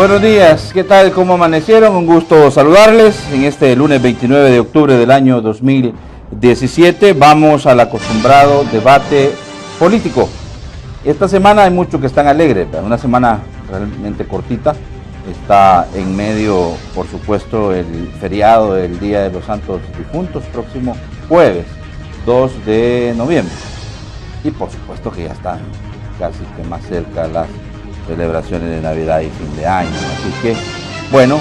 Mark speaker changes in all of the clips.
Speaker 1: Buenos días, ¿qué tal? ¿Cómo amanecieron? Un gusto saludarles en este lunes 29 de octubre del año 2017. Vamos al acostumbrado debate político. Esta semana hay muchos que están alegres, una semana realmente cortita. Está en medio, por supuesto, el feriado del Día de los Santos Difuntos, próximo jueves 2 de noviembre. Y por supuesto que ya están casi que más cerca las celebraciones de Navidad y fin de año. Así que, bueno,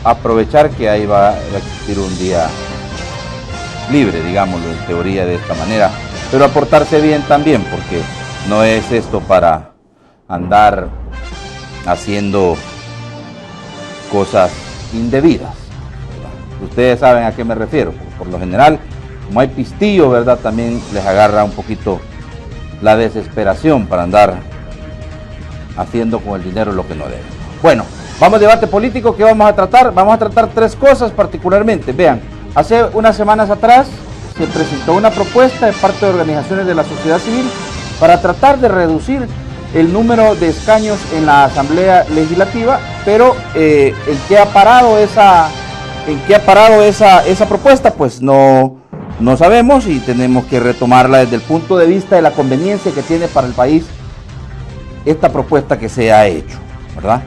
Speaker 1: aprovechar que ahí va a existir un día libre, digámoslo en teoría de esta manera, pero aportarse bien también, porque no es esto para andar haciendo cosas indebidas, ¿verdad? Ustedes saben a qué me refiero. Por lo general, como hay pistillo, ¿verdad? También les agarra un poquito la desesperación para andar haciendo con el dinero lo que no deben. Bueno, vamos al debate político. ¿Qué vamos a tratar? Vamos a tratar tres cosas particularmente. Vean, hace unas semanas atrás se presentó una propuesta de parte de organizaciones de la sociedad civil para tratar de reducir el número de escaños en la Asamblea Legislativa, pero ¿en qué ha parado esa propuesta? Pues no sabemos, y tenemos que retomarla desde el punto de vista de la conveniencia que tiene para el país esta propuesta que se ha hecho, ¿verdad?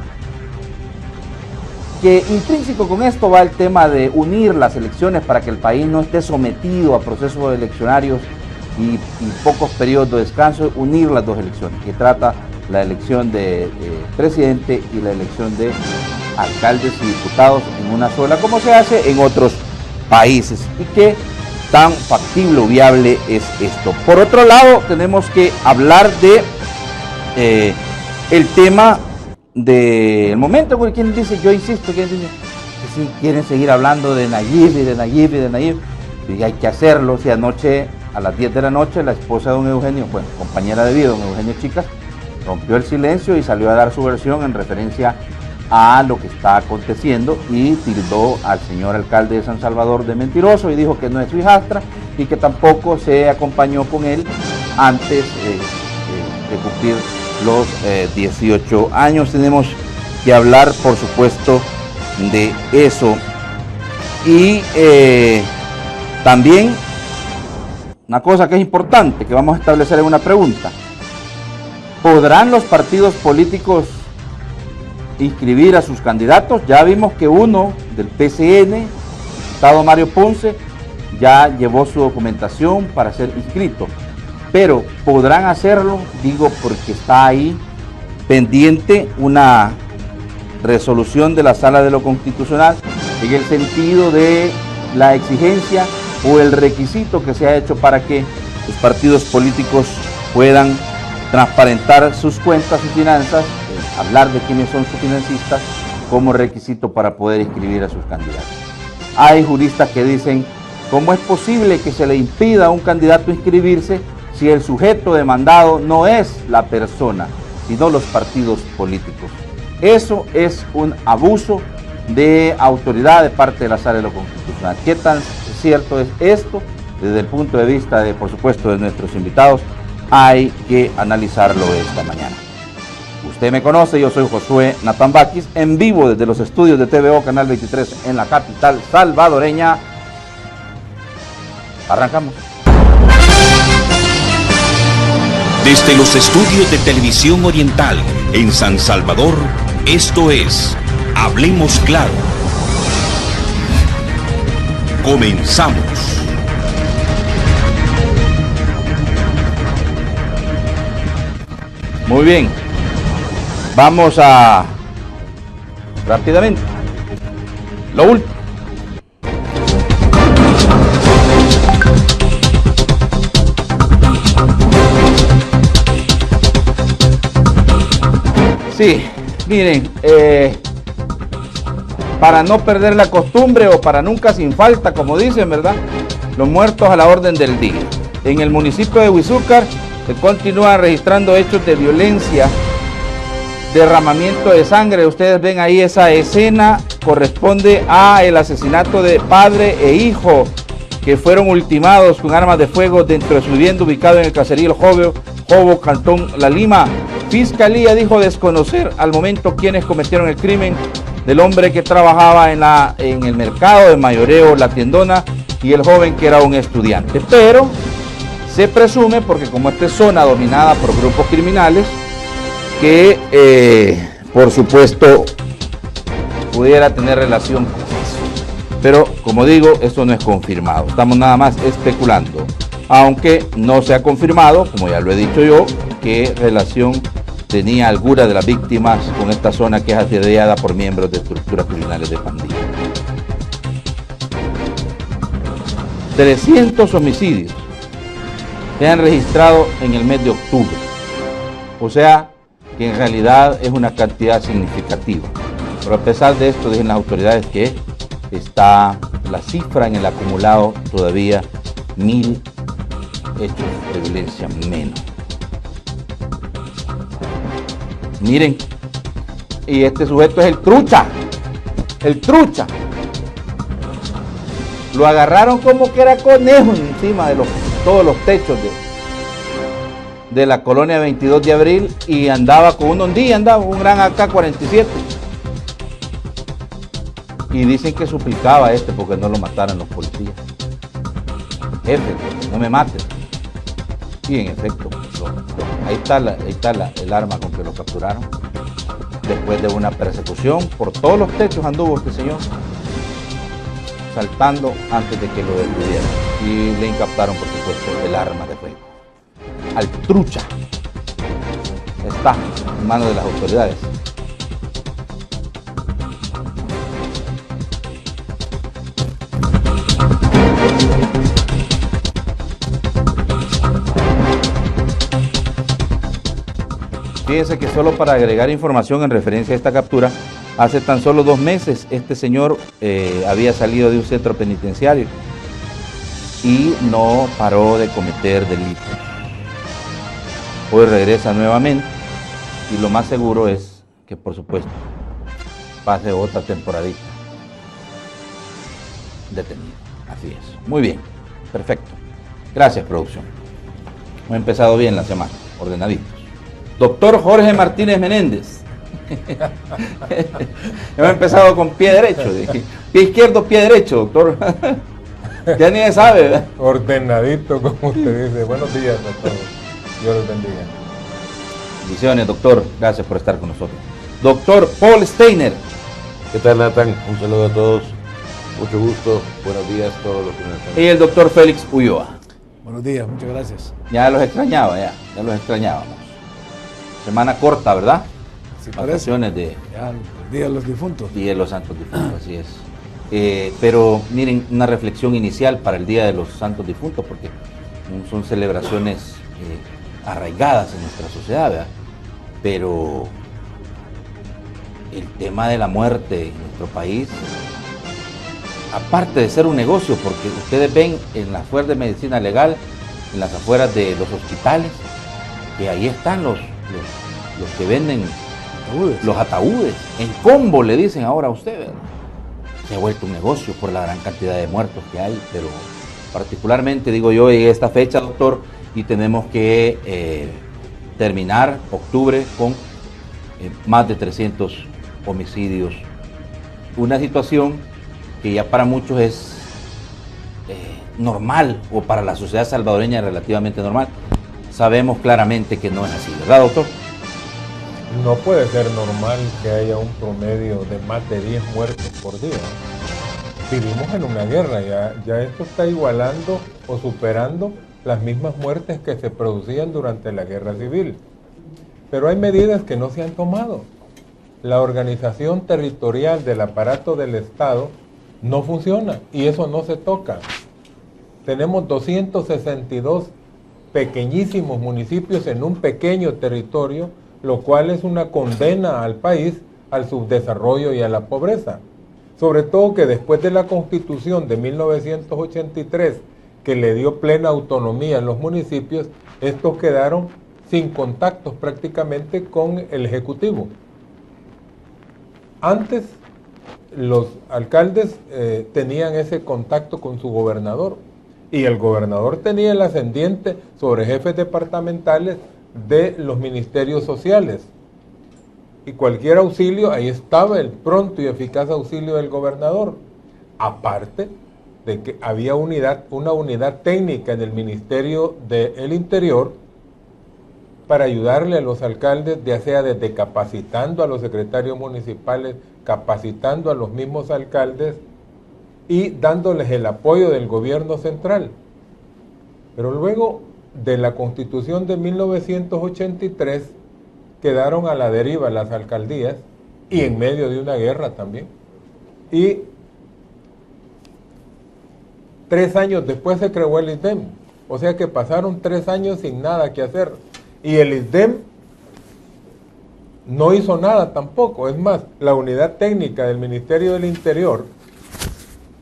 Speaker 1: Que intrínseco con esto va el tema de unir las elecciones para que el país no esté sometido a procesos eleccionarios y pocos periodos de descanso, unir las dos elecciones, que trata la elección de presidente y la elección de alcaldes y diputados en una sola, como se hace en otros países, y que tan factible o viable es esto. Por otro lado, tenemos que hablar de el tema del momento. Quien dice, yo insisto, quien dice que sí quieren seguir hablando de Nayib y hay que hacerlo. Si anoche a las 10 de la noche la esposa de don Eugenio, bueno, compañera de vida, don Eugenio Chicas, rompió el silencio y salió a dar su versión en referencia a lo que está aconteciendo y tildó al señor alcalde de San Salvador de mentiroso y dijo que no es su hijastra y que tampoco se acompañó con él antes de cumplir los 18 años. Tenemos que hablar, por supuesto, de eso. Y también una cosa que es importante, que vamos a establecer en una pregunta: ¿podrán los partidos políticos inscribir a sus candidatos? Ya vimos que uno del PCN, el diputado Mario Ponce, ya llevó su documentación para ser inscrito, pero ¿podrán hacerlo? Digo porque está ahí pendiente una resolución de la Sala de lo Constitucional en el sentido de la exigencia o el requisito que se ha hecho para que los partidos políticos puedan transparentar sus cuentas y finanzas, hablar de quiénes son sus financistas como requisito para poder inscribir a sus candidatos. Hay juristas que dicen, ¿cómo es posible que se le impida a un candidato inscribirse si el sujeto demandado no es la persona, sino los partidos políticos? Eso es un abuso de autoridad de parte de la Sala de lo Constitucional. ¿Qué tan cierto es esto? Desde el punto de vista de, por supuesto, de nuestros invitados, hay que analizarlo esta mañana. Usted me conoce, yo soy Josué Natambakis, en vivo desde los estudios de TVO Canal 23 en la capital salvadoreña. Arrancamos.
Speaker 2: Desde los estudios de Televisión Oriental en San Salvador, esto es Hablemos Claro. Comenzamos.
Speaker 1: Muy bien, vamos a rápidamente lo último. Sí, miren, para no perder la costumbre o para nunca sin falta, como dicen, ¿verdad? Los muertos a la orden del día. En el municipio de Huizúcar se continúan registrando hechos de violencia, derramamiento de sangre. Ustedes ven ahí esa escena, corresponde a el asesinato de padre e hijo que fueron ultimados con armas de fuego dentro de su vivienda ubicado en el caserío Jobo, Cantón La Lima. Fiscalía dijo desconocer al momento quienes cometieron el crimen del hombre que trabajaba en el mercado de mayoreo La Tiendona y el joven que era un estudiante. Pero se presume, porque como esta es zona dominada por grupos criminales, que por supuesto pudiera tener relación con eso. Pero como digo, esto no es confirmado. Estamos nada más especulando. Aunque no se ha confirmado, como ya lo he dicho yo, qué relación tenía alguna de las víctimas con esta zona que es asediada por miembros de estructuras criminales de pandillas. 300 homicidios se han registrado en el mes de octubre. O sea, que en realidad es una cantidad significativa. Pero a pesar de esto, dicen las autoridades que está la cifra en el acumulado todavía 1000 hechos de violencia menos. Miren, y este sujeto es el trucha. El trucha. Lo agarraron como que era conejo encima de todos los techos de la colonia 22 de abril y andaba con un Hondí, andaba un gran AK-47. Y dicen que suplicaba a este porque no lo mataran los policías. Jefe, no me maten. Y en efecto, ahí está el arma con que lo capturaron. Después de una persecución por todos los techos anduvo este señor, saltando antes de que lo detuvieran. Y le incaptaron, por supuesto, el arma de fuego. Al trucha. Está en manos de las autoridades. Fíjense que solo para agregar información en referencia a esta captura, hace tan solo 2 meses este señor había salido de un centro penitenciario y no paró de cometer delitos. Hoy regresa nuevamente y lo más seguro es que, por supuesto, pase otra temporadita detenido. Así es. Muy bien, perfecto. Gracias, producción. Hemos empezado bien la semana, ordenaditos. Doctor Jorge Martínez Menéndez. Hemos empezado con pie derecho. Pie izquierdo, pie derecho, doctor. Ya ni sabe, ¿verdad?
Speaker 3: Ordenadito, como usted dice. Buenos días a todos. Dios los bendiga.
Speaker 1: Bendiciones, doctor. Gracias por estar con nosotros. Doctor Paul Steiner.
Speaker 4: ¿Qué tal, Nathan? Un saludo a todos. Mucho gusto. Buenos días a todos los que nos están.
Speaker 1: Y el doctor Félix Ulloa.
Speaker 5: Buenos días, muchas gracias.
Speaker 1: Ya los extrañaba, ya los extrañábamos. Semana corta, ¿verdad?
Speaker 5: Sí,
Speaker 1: vacaciones de...
Speaker 5: Ya, el Día de los Difuntos.
Speaker 1: Día de los Santos Difuntos, así es. Pero miren, una reflexión inicial para el Día de los Santos Difuntos, porque son celebraciones arraigadas en nuestra sociedad, ¿verdad? Pero el tema de la muerte en nuestro país, aparte de ser un negocio, porque ustedes ven en las afueras de medicina legal, en las afueras de los hospitales, que ahí están los que venden los ataúdes, en combo le dicen ahora a usted, ¿verdad? Se ha vuelto un negocio por la gran cantidad de muertos que hay, pero particularmente digo yo en esta fecha, doctor, y tenemos que terminar octubre con más de 300 homicidios, una situación que ya para muchos es normal, o para la sociedad salvadoreña es relativamente normal. Sabemos claramente que no es así, ¿verdad, doctor?
Speaker 3: No puede ser normal que haya un promedio de más de 10 muertes por día. Vivimos en una guerra, ya esto está igualando o superando las mismas muertes que se producían durante la guerra civil. Pero hay medidas que no se han tomado. La organización territorial del aparato del Estado no funciona y eso no se toca. Tenemos 262 pequeñísimos municipios en un pequeño territorio, lo cual es una condena al país al subdesarrollo y a la pobreza. Sobre todo que después de la Constitución de 1983, que le dio plena autonomía a los municipios, estos quedaron sin contactos prácticamente con el Ejecutivo. Antes, los alcaldes tenían ese contacto con su gobernador, y el gobernador tenía el ascendiente sobre jefes departamentales de los ministerios sociales. Y cualquier auxilio, ahí estaba el pronto y eficaz auxilio del gobernador. Aparte de que había una unidad técnica en el Ministerio del Interior para ayudarle a los alcaldes, ya sea desde capacitando a los secretarios municipales, capacitando a los mismos alcaldes y dándoles el apoyo del gobierno central. Pero luego de la Constitución de 1983 quedaron a la deriva las alcaldías y en medio de una guerra también. Y 3 años después se creó el ISDEM, o sea que pasaron 3 años sin nada que hacer. Y el ISDEM no hizo nada tampoco. Es más, la unidad técnica del Ministerio del Interior,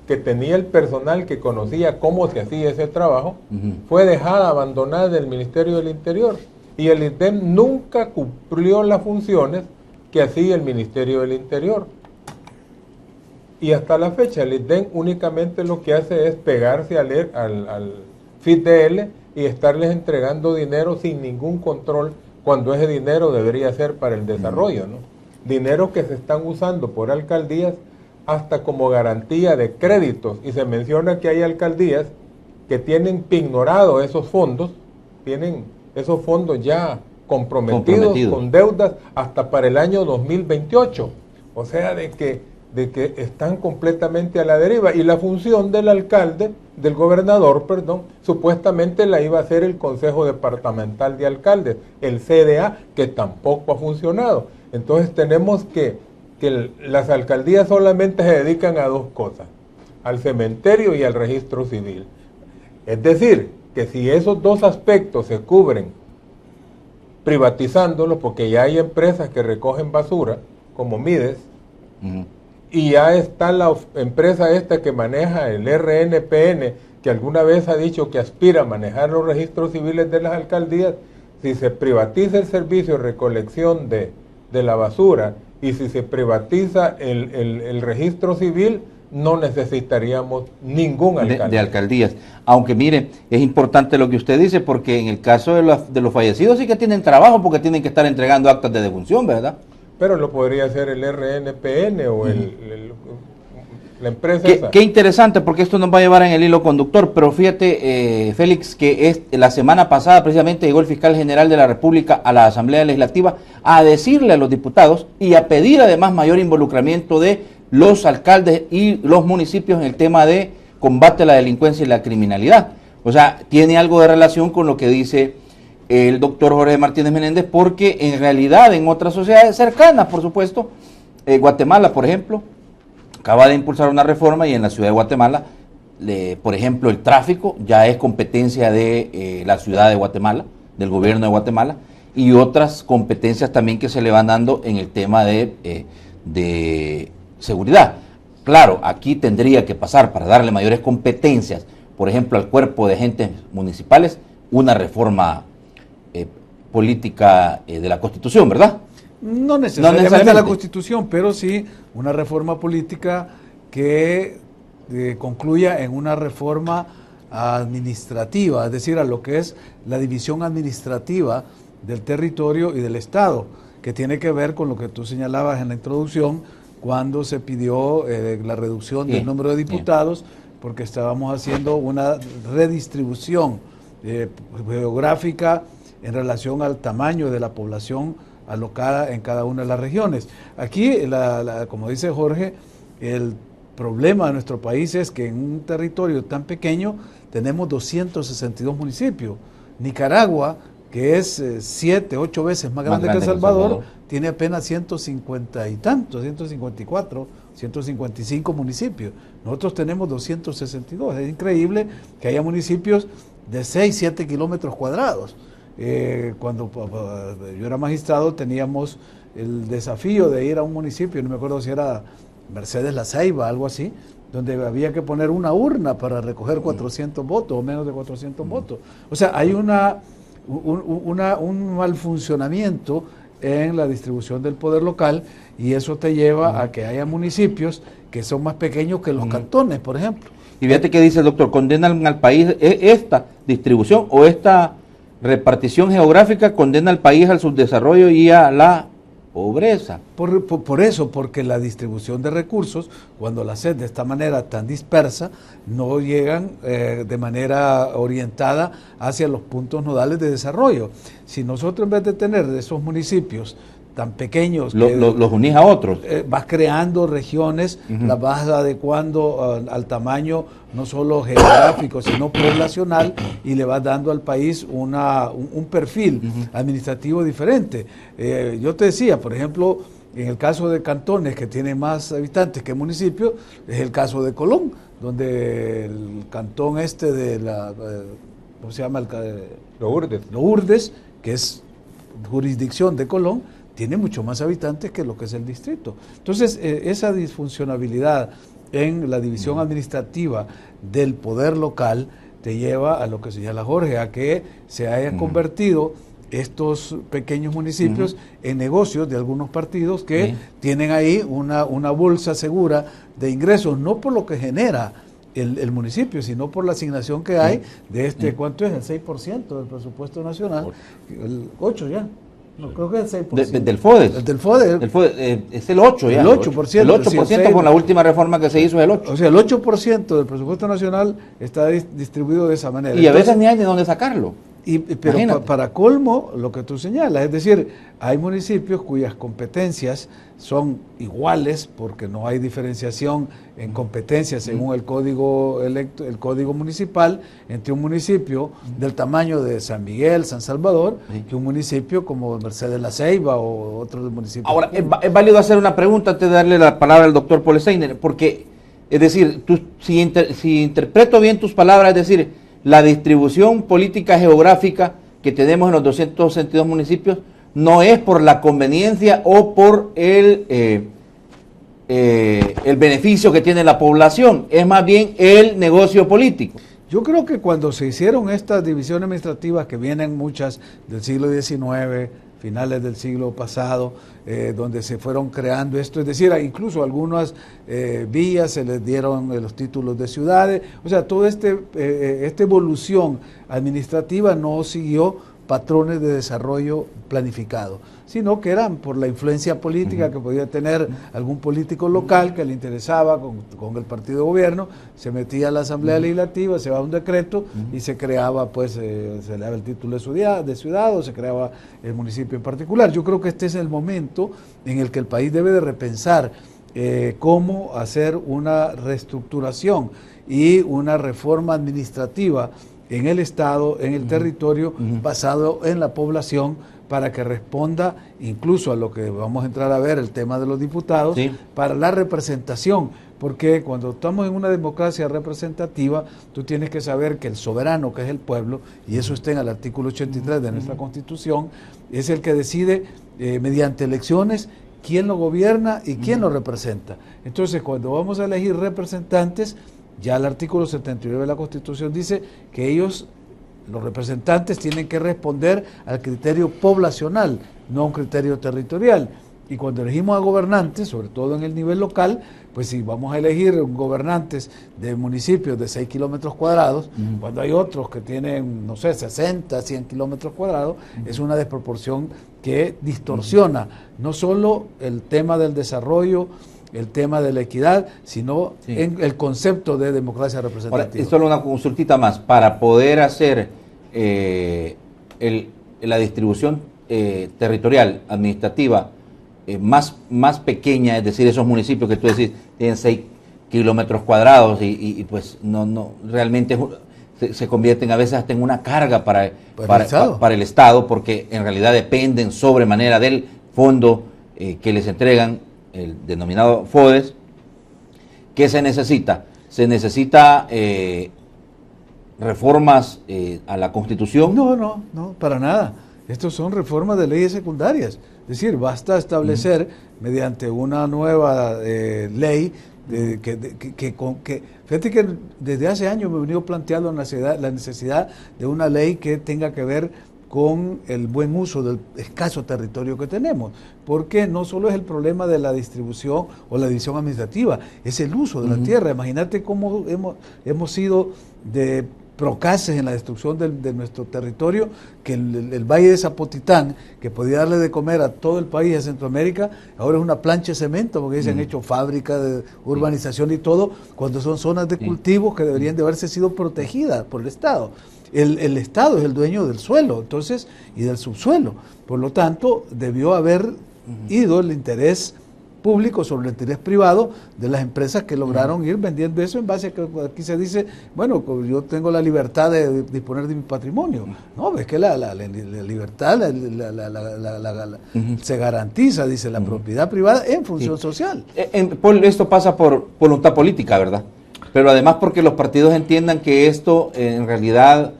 Speaker 3: que tenía el personal que conocía cómo se hacía ese trabajo, fue dejada abandonada del Ministerio del Interior. Y el ISDEM nunca cumplió las funciones que hacía el Ministerio del Interior. Y hasta la fecha el ISDEM únicamente lo que hace es pegarse al FIDL y estarles entregando dinero sin ningún control, cuando ese dinero debería ser para el desarrollo, ¿no? Dinero que se están usando por alcaldías hasta como garantía de créditos, y se menciona que hay alcaldías que tienen pignorado esos fondos, tienen esos fondos ya comprometidos con deudas hasta para el año 2028, o sea de que están completamente a la deriva, y la función del alcalde, del gobernador, perdón, supuestamente la iba a hacer el Consejo Departamental de Alcaldes, el CDA, que tampoco ha funcionado. Entonces tenemos que las alcaldías solamente se dedican a 2 cosas, al cementerio y al registro civil. Es decir, que si esos 2 aspectos se cubren privatizándolos, porque ya hay empresas que recogen basura, como Mides, y ya está la empresa esta que maneja el RNPN, que alguna vez ha dicho que aspira a manejar los registros civiles de las alcaldías. Si se privatiza el servicio de recolección de la basura y si se privatiza el registro civil, no necesitaríamos ningún alcalde.
Speaker 1: De alcaldías. Aunque mire, es importante lo que usted dice, porque en el caso de los fallecidos sí que tienen trabajo, porque tienen que estar entregando actas de defunción, ¿verdad?
Speaker 3: Pero lo podría hacer el RNPN o la empresa.
Speaker 1: Qué interesante, porque esto nos va a llevar en el hilo conductor. Pero fíjate, Félix, que la semana pasada precisamente llegó el fiscal general de la República a la Asamblea Legislativa a decirle a los diputados y a pedir además mayor involucramiento de los alcaldes y los municipios en el tema de combate a la delincuencia y la criminalidad. O sea, tiene algo de relación con lo que dice el doctor Jorge Martínez Menéndez, porque en realidad en otras sociedades cercanas, por supuesto, Guatemala, por ejemplo, acaba de impulsar una reforma y en la ciudad de Guatemala, por ejemplo, el tráfico ya es competencia de la ciudad de Guatemala, del gobierno de Guatemala, y otras competencias también que se le van dando en el tema de seguridad. Claro, aquí tendría que pasar, para darle mayores competencias, por ejemplo, al cuerpo de agentes municipales, una reforma política de la Constitución, ¿verdad?
Speaker 5: No necesariamente la Constitución, pero sí una reforma política que concluya en una reforma administrativa, es decir, a lo que es la división administrativa del territorio y del Estado, que tiene que ver con lo que tú señalabas en la introducción, cuando se pidió la reducción del número de diputados, porque estábamos haciendo una redistribución geográfica en relación al tamaño de la población alocada en cada una de las regiones. Aquí, como dice Jorge, el problema de nuestro país es que en un territorio tan pequeño tenemos 262 municipios. Nicaragua, que es 7, 8 veces más grande que El Salvador, tiene apenas 150 y tantos, 154, 155 municipios. Nosotros tenemos 262. Es increíble que haya municipios de 6, 7 kilómetros cuadrados. Cuando yo era magistrado teníamos el desafío de ir a un municipio, no me acuerdo si era Mercedes La Ceiba, algo así, donde había que poner una urna para recoger 400 votos o menos de 400 votos. O sea, hay un mal funcionamiento en la distribución del poder local, y eso te lleva a que haya municipios que son más pequeños que los cantones, por ejemplo.
Speaker 1: Y fíjate que dice el doctor, condenan al país esta distribución o esta repartición geográfica condena al país al subdesarrollo y a la pobreza.
Speaker 5: Por eso, porque la distribución de recursos, cuando la haces de esta manera tan dispersa, no llegan de manera orientada hacia los puntos nodales de desarrollo. Si nosotros, en vez de tener de esos municipios tan pequeños,
Speaker 1: los unís a otros,
Speaker 5: vas creando regiones, las vas adecuando al tamaño no solo geográfico, sino poblacional, y le vas dando al país un perfil administrativo diferente. Yo te decía, por ejemplo, en el caso de cantones que tienen más habitantes que municipios, es el caso de Colón, donde el cantón de ¿cómo se llama? Lourdes, que es jurisdicción de Colón, tiene mucho más habitantes que lo que es el distrito. Entonces, esa disfuncionabilidad en la división administrativa del poder local te lleva a lo que señala Jorge, a que se hayan convertido estos pequeños municipios en negocios de algunos partidos que tienen ahí una bolsa segura de ingresos, no por lo que genera el municipio, sino por la asignación que hay de ¿cuánto es? El 6% del presupuesto nacional, el 8 ya. No, creo que es el 6%.
Speaker 1: Del FODES.
Speaker 5: Del FODES.
Speaker 1: Es el 8 ya.
Speaker 5: El 8%.
Speaker 1: El 8% con la última reforma que se hizo es el 8%.
Speaker 5: O sea, el 8% del presupuesto nacional está distribuido de esa manera.
Speaker 1: Y a veces ni hay de dónde sacarlo.
Speaker 5: Pero para colmo, lo que tú señalas, es decir, hay municipios cuyas competencias son iguales porque no hay diferenciación en competencias según el código municipal entre un municipio del tamaño de San Miguel, San Salvador, que un municipio como Mercedes La Ceiba o otros municipios.
Speaker 1: Ahora, es válido hacer una pregunta antes de darle la palabra al doctor Paul Steiner, porque, es decir, si interpreto bien tus palabras, es decir, la distribución política geográfica que tenemos en los 262 municipios no es por la conveniencia o por el beneficio que tiene la población, es más bien el negocio político.
Speaker 5: Yo creo que cuando se hicieron estas divisiones administrativas, que vienen muchas del siglo XIX, finales del siglo pasado, donde se fueron creando esto, es decir, incluso algunas villas se les dieron los títulos de ciudades, o sea, toda esta evolución administrativa no siguió patrones de desarrollo planificado, sino que eran por la influencia política que podía tener algún político local que le interesaba con el partido de gobierno, se metía a la Asamblea Legislativa, se daba un decreto y se creaba, pues, se le daba el título de ciudad o se creaba el municipio en particular. Yo creo que este es el momento en el que el país debe de repensar cómo hacer una reestructuración y una reforma administrativa en el Estado, en el territorio, basado en la población, para que responda incluso a lo que vamos a entrar a ver, el tema de los diputados, para la representación, porque cuando estamos en una democracia representativa, tú tienes que saber que el soberano, que es el pueblo, y eso está en el artículo 83 de nuestra Constitución, es el que decide mediante elecciones quién lo gobierna y quién lo representa. Entonces, cuando vamos a elegir representantes, ya el artículo 79 de la Constitución dice que ellos, los representantes, tienen que responder al criterio poblacional, no a un criterio territorial. Y cuando elegimos a gobernantes, sobre todo en el nivel local, pues si vamos a elegir gobernantes de municipios de 6 kilómetros cuadrados, cuando hay otros que tienen, no sé, 60, 100 kilómetros cuadrados, es una desproporción que distorsiona no solo el tema del desarrollo, el tema de la equidad, sino en el concepto de democracia representativa.
Speaker 1: Ahora, solo una consultita más, para poder hacer la distribución territorial, administrativa, más pequeña, es decir, esos municipios que tú decís tienen 6 kilómetros cuadrados y pues no realmente se convierten a veces hasta en una carga para el Estado, porque en realidad dependen sobremanera del fondo que les entregan, el denominado FODES. ¿Qué se necesita? Se necesita reformas a la Constitución.
Speaker 5: No, para nada. Estos son reformas de leyes secundarias. Es decir, basta establecer mediante una nueva ley fíjate que desde hace años me he venido planteando la necesidad de una ley que tenga que ver con el buen uso del escaso territorio que tenemos, porque no solo es el problema de la distribución o la división administrativa, es el uso de la tierra. Imagínate cómo hemos sido de procaces en la destrucción de nuestro territorio, que el Valle de Zapotitán, que podía darle de comer a todo el país de Centroamérica, ahora es una plancha de cemento, porque se han hecho fábricas de urbanización y todo, cuando son zonas de cultivos que deberían de haberse sido protegidas por el Estado. El Estado es el dueño del suelo, entonces, y del subsuelo. Por lo tanto, debió haber ido el interés público sobre el interés privado de las empresas que lograron ir vendiendo eso en base a que aquí se dice, bueno, yo tengo la libertad de disponer de mi patrimonio. No, es que la libertad se garantiza, dice, la propiedad privada en función social.
Speaker 1: Paul, esto pasa por voluntad política, ¿verdad? Pero además porque los partidos entiendan que esto en realidad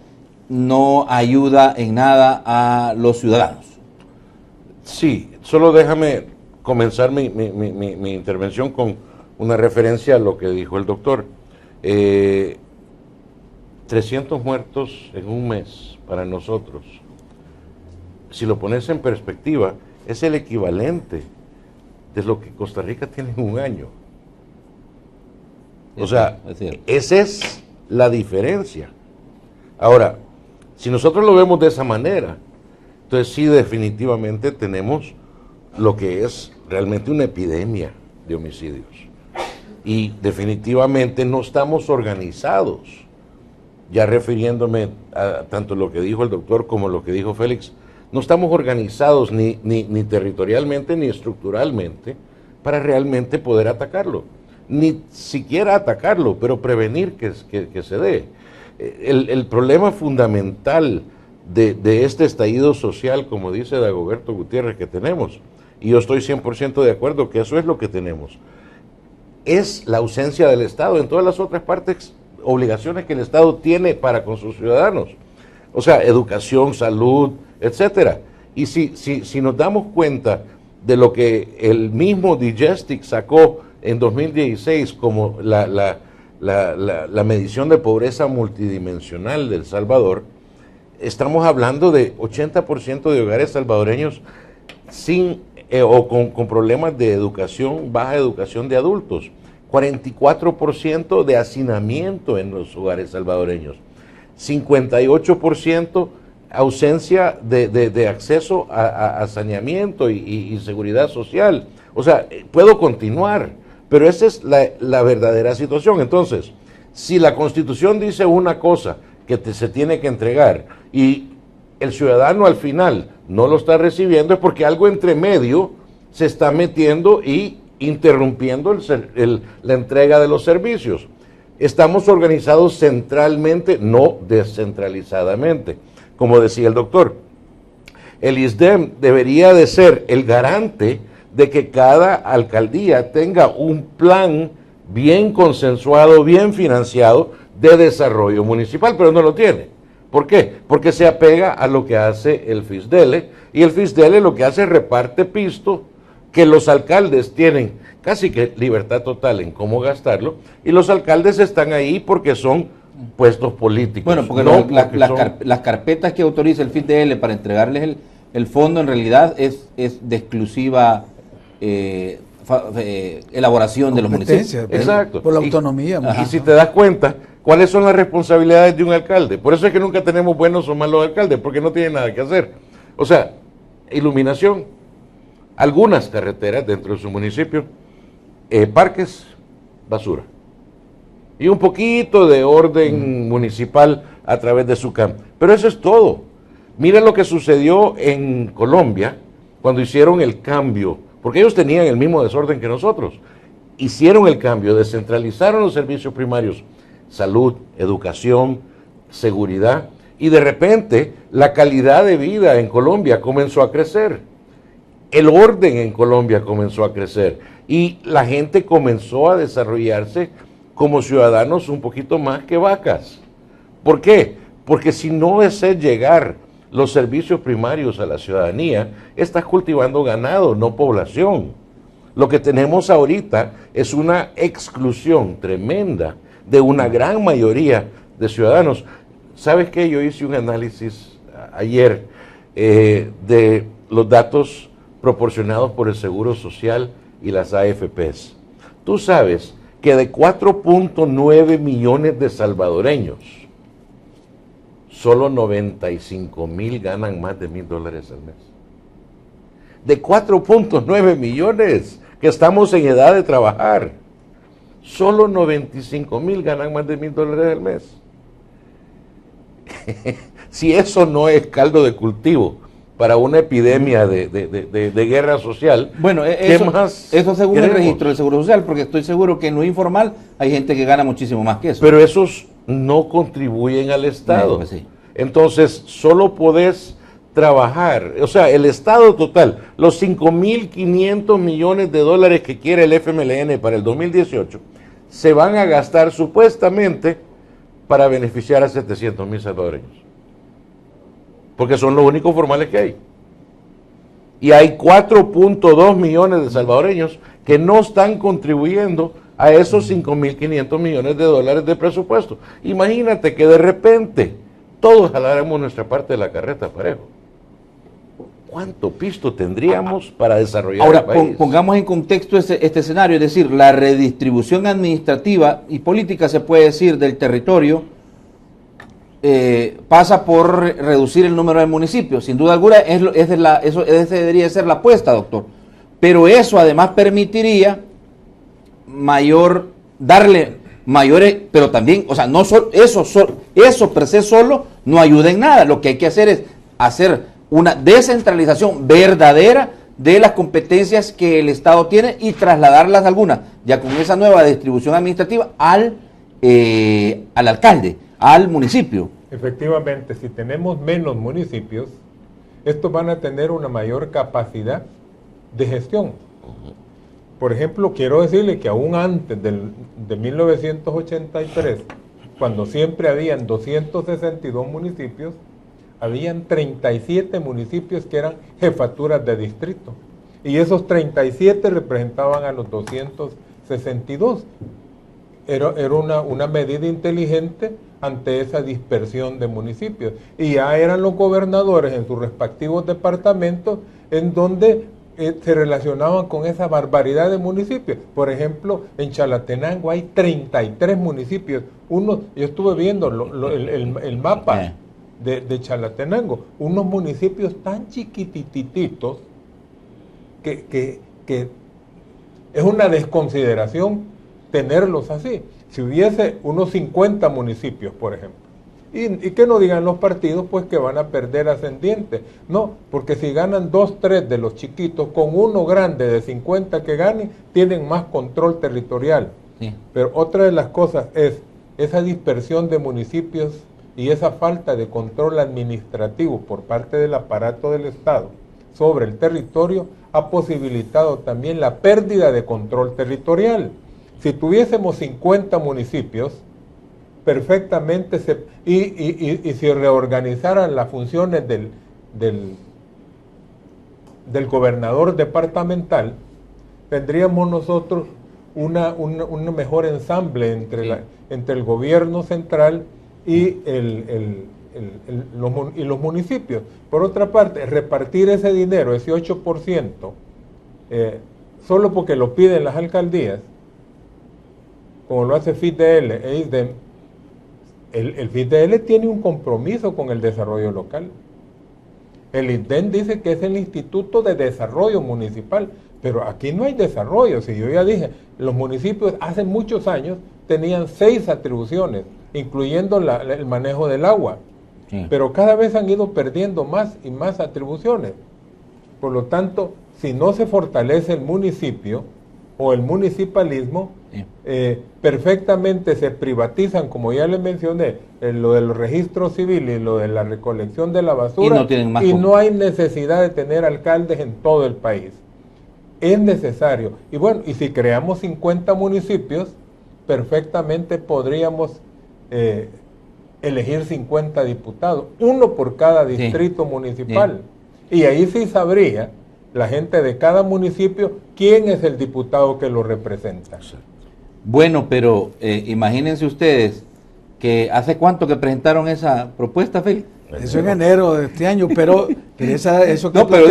Speaker 1: no ayuda en nada a los ciudadanos.
Speaker 4: Sí, solo déjame comenzar mi intervención con una referencia a lo que dijo el doctor. 300 muertos en un mes para nosotros, si lo pones en perspectiva, es el equivalente de lo que Costa Rica tiene en un año. O sea, esa es la diferencia. Ahora, si nosotros lo vemos de esa manera, entonces sí, definitivamente tenemos lo que es realmente una epidemia de homicidios. Y definitivamente no estamos organizados. Ya refiriéndome a tanto lo que dijo el doctor como lo que dijo Félix, no estamos organizados ni territorialmente ni estructuralmente para realmente poder atacarlo. Ni siquiera atacarlo, pero prevenir que se dé. El problema fundamental de este estallido social, como dice Dagoberto Gutiérrez, que tenemos, y yo estoy 100% de acuerdo que eso es lo que tenemos, es la ausencia del Estado en todas las otras partes, obligaciones que el Estado tiene para con sus ciudadanos. O sea, educación, salud, etcétera. Y si nos damos cuenta de lo que el mismo Digestic sacó en 2016 como la medición de pobreza multidimensional de El Salvador, estamos hablando de 80% de hogares salvadoreños sin con problemas de educación, baja educación de adultos, 44% de hacinamiento en los hogares salvadoreños, 58% ausencia de acceso a saneamiento y seguridad social. O sea, puedo continuar, pero esa es la verdadera situación. Entonces, si la Constitución dice una cosa que se tiene que entregar y el ciudadano al final no lo está recibiendo, es porque algo entre medio se está metiendo y interrumpiendo la entrega de los servicios. Estamos organizados centralmente, no descentralizadamente. Como decía el doctor, el ISDEM debería de ser el garante de que cada alcaldía tenga un plan bien consensuado, bien financiado de desarrollo municipal, pero no lo tiene. ¿Por qué? Porque se apega a lo que hace el FISDELE, y el FISDELE lo que hace es reparte pisto, que los alcaldes tienen casi que libertad total en cómo gastarlo, y los alcaldes están ahí porque son puestos políticos.
Speaker 1: Bueno, porque, las carpetas que autoriza el FISDELE para entregarles el fondo en realidad es de exclusiva elaboración de los municipios.
Speaker 4: Exacto.
Speaker 5: Por la autonomía.
Speaker 4: Y si te das cuenta, ¿cuáles son las responsabilidades de un alcalde? Por eso es que nunca tenemos buenos o malos alcaldes, porque no tienen nada que hacer. O sea, iluminación, algunas carreteras dentro de su municipio, parques, basura. Y un poquito de orden municipal a través de su CAM. Pero eso es todo. Miren lo que sucedió en Colombia cuando hicieron el cambio, porque ellos tenían el mismo desorden que nosotros. Hicieron el cambio, descentralizaron los servicios primarios, salud, educación, seguridad, y de repente la calidad de vida en Colombia comenzó a crecer. El orden en Colombia comenzó a crecer y la gente comenzó a desarrollarse como ciudadanos un poquito más que vacas. ¿Por qué? Porque si no es llegar los servicios primarios a la ciudadanía, estás cultivando ganado, no población. Lo que tenemos ahorita es una exclusión tremenda de una gran mayoría de ciudadanos. ¿Sabes qué? Yo hice un análisis ayer de los datos proporcionados por el Seguro Social y las AFPs. Tú sabes que de 4.9 millones de salvadoreños, solo 95,000 ganan más de $1,000 al mes. De 4.9 millones que estamos en edad de trabajar, solo 95,000 ganan más de $1,000 al mes. Si eso no es caldo de cultivo para una epidemia de guerra social,
Speaker 1: Bueno,
Speaker 4: ¿qué más
Speaker 1: eso según
Speaker 4: queremos?
Speaker 1: el registro del Seguro Social, porque estoy seguro que en lo informal hay gente que gana muchísimo más que eso.
Speaker 4: Pero esos no contribuyen al Estado.
Speaker 1: Pues sí.
Speaker 4: Entonces, solo podés trabajar, o sea, el Estado total, los 5.500 millones de dólares que quiere el FMLN para el 2018, se van a gastar supuestamente para beneficiar a 700,000 salvadoreños. Porque son los únicos formales que hay. Y hay 4.2 millones de salvadoreños que no están contribuyendo a esos 5.500 millones de dólares de presupuesto. Imagínate que de repente todos jaláramos nuestra parte de la carreta parejo. ¿Cuánto pisto tendríamos para desarrollar
Speaker 1: Ahora,
Speaker 4: el país?
Speaker 1: pongamos en contexto este escenario, es decir, la redistribución administrativa y política, se puede decir, del territorio, pasa por reducir el número de municipios. Sin duda alguna, esa debería ser la apuesta, doctor. Pero eso además permitiría darle mayores, pero también, o sea, no eso per se solo no ayuda en nada. Lo que hay que hacer es hacer una descentralización verdadera de las competencias que el Estado tiene y trasladarlas algunas, ya con esa nueva distribución administrativa, al alcalde, al municipio.
Speaker 3: Efectivamente, si tenemos menos municipios, estos van a tener una mayor capacidad de gestión. Por ejemplo, quiero decirle que aún antes de 1983, cuando siempre habían 262 municipios, habían 37 municipios que eran jefaturas de distrito. Y esos 37 representaban a los 262. Era una medida inteligente ante esa dispersión de municipios. Y ya eran los gobernadores en sus respectivos departamentos en donde se relacionaban con esa barbaridad de municipios. Por ejemplo, en Chalatenango hay 33 municipios. Yo estuve viendo el mapa de Chalatenango, unos municipios tan chiquitititos que es una desconsideración tenerlos así. Si hubiese unos 50 municipios, por ejemplo, y que no digan los partidos pues que van a perder ascendientes. No, porque si ganan 2, 3 de los chiquitos, con uno grande de 50 que ganen, tienen más control territorial. Sí. Pero otra de las cosas es esa dispersión de municipios y esa falta de control administrativo por parte del aparato del Estado sobre el territorio ha posibilitado también la pérdida de control territorial. Si tuviésemos 50 municipios, perfectamente y se reorganizaran las funciones del gobernador departamental, tendríamos nosotros un mejor ensamble entre el gobierno central y los municipios. Por otra parte, repartir ese dinero, ese 8%, solo porque lo piden las alcaldías, como lo hace FIDL e ISDEM, el FIDL tiene un compromiso con el desarrollo local. El ISDEM dice que es el Instituto de Desarrollo Municipal, pero aquí no hay desarrollo. Si yo ya dije, los municipios hace muchos años tenían 6 atribuciones, incluyendo el manejo del agua, sí. Pero cada vez han ido perdiendo más y más atribuciones. Por lo tanto, si no se fortalece el municipio o el municipalismo, sí. Perfectamente se privatizan, como ya les mencioné, lo de los registros civiles y lo de la recolección de la basura, y no hay necesidad de tener alcaldes en todo el país. Es necesario. Y bueno, y si creamos 50 municipios, perfectamente podríamos elegir 50 diputados, uno por cada distrito, sí. Municipal. Sí. Y ahí sí sabría la gente de cada municipio quién es el diputado que lo representa.
Speaker 1: Bueno, pero imagínense ustedes que hace cuánto que presentaron esa propuesta, Félix.
Speaker 5: Eso en enero de este año, pero eso que
Speaker 1: no, pero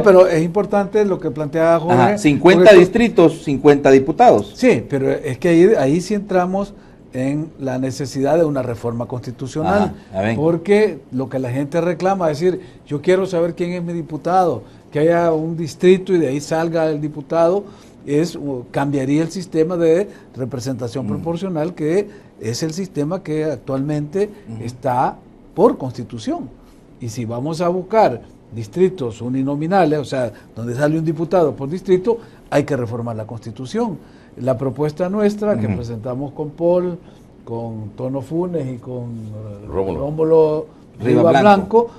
Speaker 5: pero es importante lo que plantea Jorge.
Speaker 1: 50 distritos, 50 diputados.
Speaker 5: Sí, pero es que ahí sí entramos en la necesidad de una reforma constitucional,
Speaker 1: Ajá,
Speaker 5: porque lo que la gente reclama es decir, yo quiero saber quién es mi diputado, que haya un distrito y de ahí salga el diputado, cambiaría el sistema de representación proporcional, que es el sistema que actualmente está por Constitución. Y si vamos a buscar distritos uninominales, o sea, donde sale un diputado por distrito, hay que reformar la Constitución. La propuesta nuestra que presentamos con Paul, con Tono Funes y con Rómulo Rivas Blanco,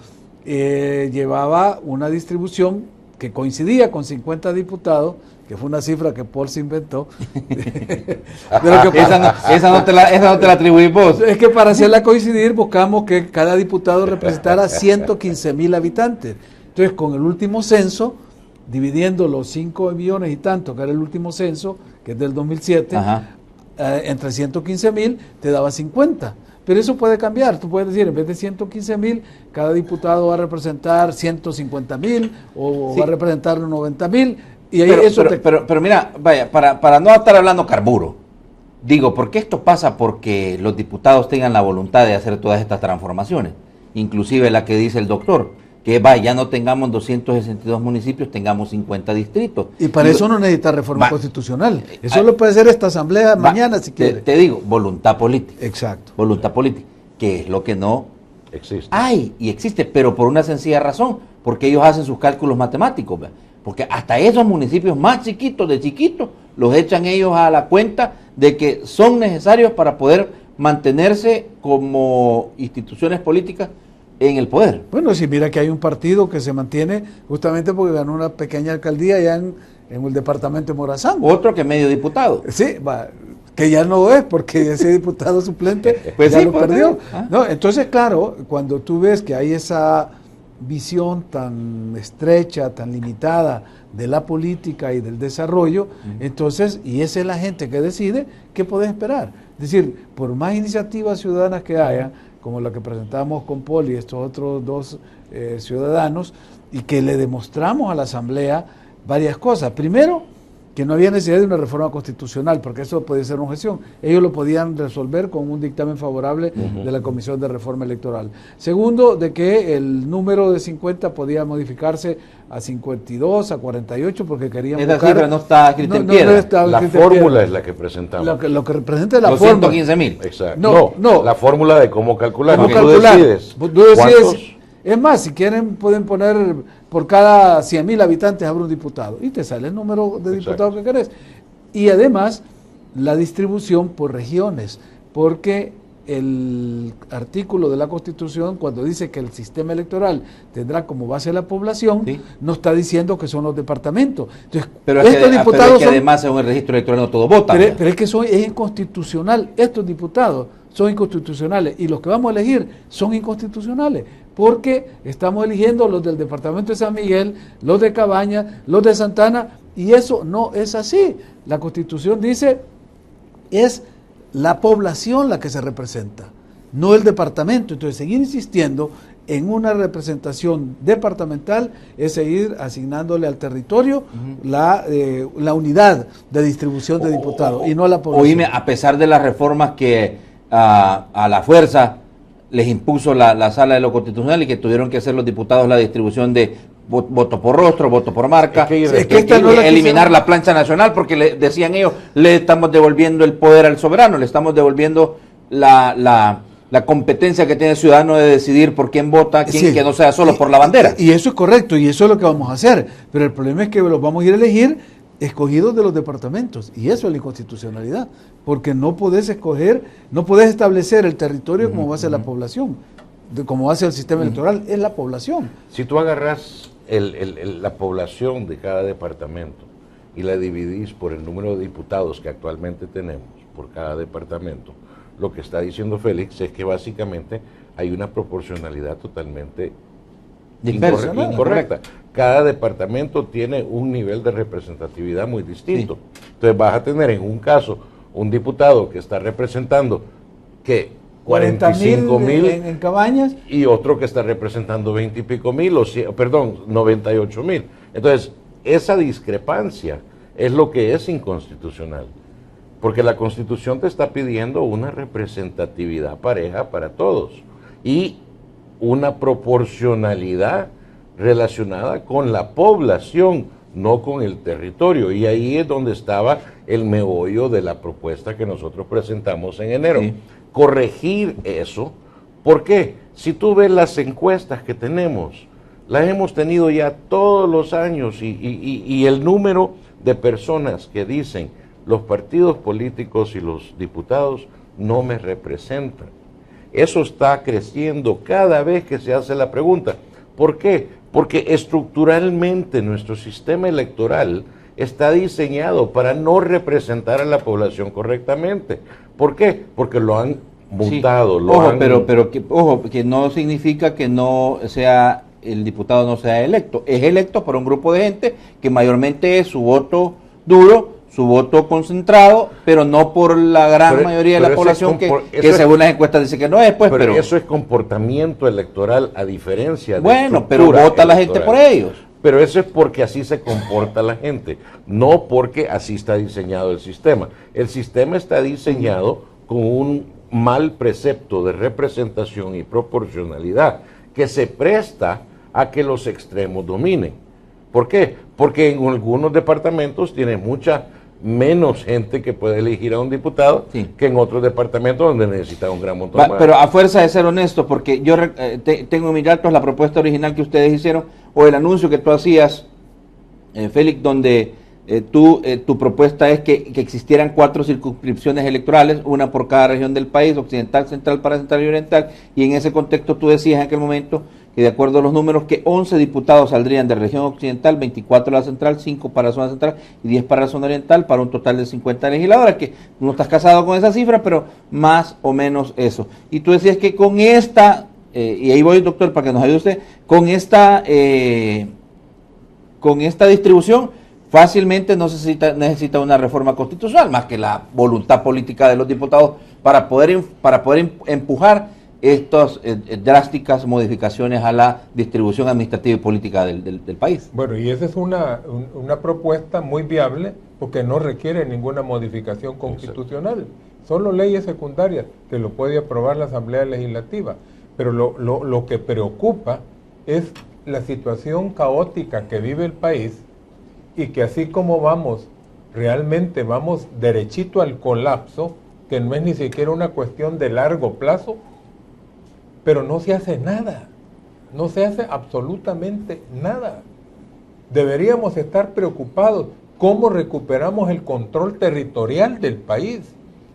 Speaker 5: llevaba una distribución que coincidía con 50 diputados, que fue una cifra que Paul se inventó.
Speaker 1: Esa no te la atribuís vos.
Speaker 5: Es que para hacerla coincidir buscamos que cada diputado representara 115,000 habitantes. Entonces, con el último censo, dividiendo los 5 millones y tanto, que era el último censo, que es del 2007, entre 115,000 te daba 50. Pero eso puede cambiar. Tú puedes decir, en vez de 115,000, cada diputado va a representar 150,000 o va a representar 90,000. Y ahí
Speaker 1: pero mira, vaya, para no estar hablando carburo, digo, ¿por qué esto pasa? Porque los diputados tengan la voluntad de hacer todas estas transformaciones, inclusive la que dice el doctor, que ya no tengamos 262 municipios, tengamos 50 distritos.
Speaker 5: Y para eso no necesita reforma constitucional. Eso lo puede hacer esta asamblea mañana si quiere.
Speaker 1: Te digo, voluntad política.
Speaker 5: Exacto.
Speaker 1: Voluntad política, que es lo que no
Speaker 4: existe.
Speaker 1: Hay y existe, pero por una sencilla razón, porque ellos hacen sus cálculos matemáticos, ¿ve? Porque hasta esos municipios más chiquitos, de chiquitos, los echan ellos a la cuenta de que son necesarios para poder mantenerse como instituciones políticas en el poder.
Speaker 5: Bueno, si mira que hay un partido que se mantiene justamente porque ganó una pequeña alcaldía allá en el departamento de Morazán.
Speaker 1: Otro que medio diputado.
Speaker 5: Sí, que ya no es, porque ese diputado suplente pues ya sí, lo perdió. No, entonces, claro, cuando tú ves que hay esa visión tan estrecha, tan limitada de la política y del desarrollo, entonces, y esa es la gente que decide, ¿qué puedes esperar? Es decir, por más iniciativas ciudadanas que haya, como la que presentamos con Paul y estos otros dos ciudadanos, y que le demostramos a la Asamblea varias cosas. Primero, que no había necesidad de una reforma constitucional, porque eso podía ser una objeción. Ellos lo podían resolver con un dictamen favorable de la Comisión de Reforma Electoral. Segundo, de que el número de 50 podía modificarse a 52, a 48, porque querían
Speaker 1: esa cifra no está escrita en piedra.
Speaker 4: La fórmula es la que presentamos.
Speaker 5: Lo que representa la
Speaker 1: los
Speaker 5: fórmula.
Speaker 1: 115,000.
Speaker 4: Exacto. No, la fórmula de cómo calcular.
Speaker 5: ¿Cómo calcular? Tú decides. Es más, si quieren, pueden poner por cada 100,000 habitantes habrá un diputado y te sale el número de diputados que querés. Y además, la distribución por regiones, porque el artículo de la Constitución, cuando dice que el sistema electoral tendrá como base la población, no está diciendo que son los departamentos. Entonces,
Speaker 1: pero estos diputados que además en el registro electoral no todos votan.
Speaker 5: Pero es que es inconstitucional. Estos diputados son inconstitucionales y los que vamos a elegir son inconstitucionales, porque estamos eligiendo los del departamento de San Miguel, los de Cabañas, los de Santana, y eso no es así. La Constitución dice, es la población la que se representa, no el departamento. Entonces, seguir insistiendo en una representación departamental es seguir asignándole al territorio la unidad de distribución de diputados y no a la población.
Speaker 1: Oíme, a pesar de las reformas que a la fuerza les impuso la Sala de lo Constitucional y que tuvieron que hacer los diputados la distribución de voto por rostro, voto por marca, eliminar la plancha nacional, porque le decían ellos, le estamos devolviendo el poder al soberano, le estamos devolviendo la competencia que tiene el ciudadano de decidir por quién vota, que no sea solo por la bandera.
Speaker 5: Y eso es correcto, y eso es lo que vamos a hacer, pero el problema es que los vamos a ir a elegir escogidos de los departamentos, y eso es la inconstitucionalidad, porque no podés escoger, no podés establecer el territorio como base de la población, como base del sistema electoral, es la población.
Speaker 4: Si tú agarras la población de cada departamento y la dividís por el número de diputados que actualmente tenemos por cada departamento, lo que está diciendo Félix es que básicamente hay una proporcionalidad totalmente incorrecta. Cada departamento tiene un nivel de representatividad muy distinto. Entonces vas a tener en un caso un diputado que está representando que 45,000
Speaker 5: en Cabañas
Speaker 4: y otro que está representando 20 y pico mil, 98,000. Entonces, esa discrepancia es lo que es inconstitucional. Porque la Constitución te está pidiendo una representatividad pareja para todos y una proporcionalidad relacionada con la población, no con el territorio. Y ahí es donde estaba el meollo de la propuesta que nosotros presentamos en enero.
Speaker 1: Sí.
Speaker 4: Corregir eso. ¿Por qué? Si tú ves las encuestas que tenemos, las hemos tenido ya todos los años y el número de personas que dicen los partidos políticos y los diputados no me representan. Eso está creciendo cada vez que se hace la pregunta. ¿Por qué? Porque estructuralmente nuestro sistema electoral está diseñado para no representar a la población correctamente. ¿Por qué? Porque lo han mutado.
Speaker 1: Sí.
Speaker 4: Lo
Speaker 1: Ojo,
Speaker 4: han...
Speaker 1: pero que no significa que no sea, el diputado no sea electo. Es electo por un grupo de gente que mayormente es su voto duro, su voto concentrado, pero no por la gran mayoría de la población que según las encuestas dice que no es, pues.
Speaker 4: Pero eso es comportamiento electoral a diferencia de
Speaker 1: bueno, pero vota la gente por ellos.
Speaker 4: Pero eso es porque así se comporta la gente, no porque así está diseñado el sistema. El sistema está diseñado con un mal precepto de representación y proporcionalidad que se presta a que los extremos dominen. ¿Por qué? Porque en algunos departamentos tiene mucha menos gente que puede elegir a un diputado que en otros departamentos donde necesita un gran montón más.
Speaker 1: Pero a fuerza de ser honesto, porque yo tengo en mis datos la propuesta original que ustedes hicieron o el anuncio que tú hacías, Félix, donde tu propuesta es que existieran 4 circunscripciones electorales, una por cada región del país, occidental, central, paracentral y oriental, y en ese contexto tú decías en aquel momento que de acuerdo a los números que 11 diputados saldrían de región occidental, 24 a la central, 5 para la zona central y 10 para la zona oriental, para un total de 50 legisladores, que no estás casado con esa cifra, pero más o menos eso. Y tú decías que con esta, y ahí voy, doctor, para que nos ayude usted, con esta distribución fácilmente no necesita una reforma constitucional, más que la voluntad política de los diputados para poder empujar estas drásticas modificaciones a la distribución administrativa y política del país.
Speaker 3: Bueno, y esa es una propuesta muy viable porque no requiere ninguna modificación constitucional, solo leyes secundarias que lo puede aprobar la Asamblea Legislativa. Pero lo que preocupa es la situación caótica que vive el país y que así como realmente vamos derechito al colapso, que no es ni siquiera una cuestión de largo plazo, pero no se hace nada, no se hace absolutamente nada. Deberíamos estar preocupados cómo recuperamos el control territorial del país.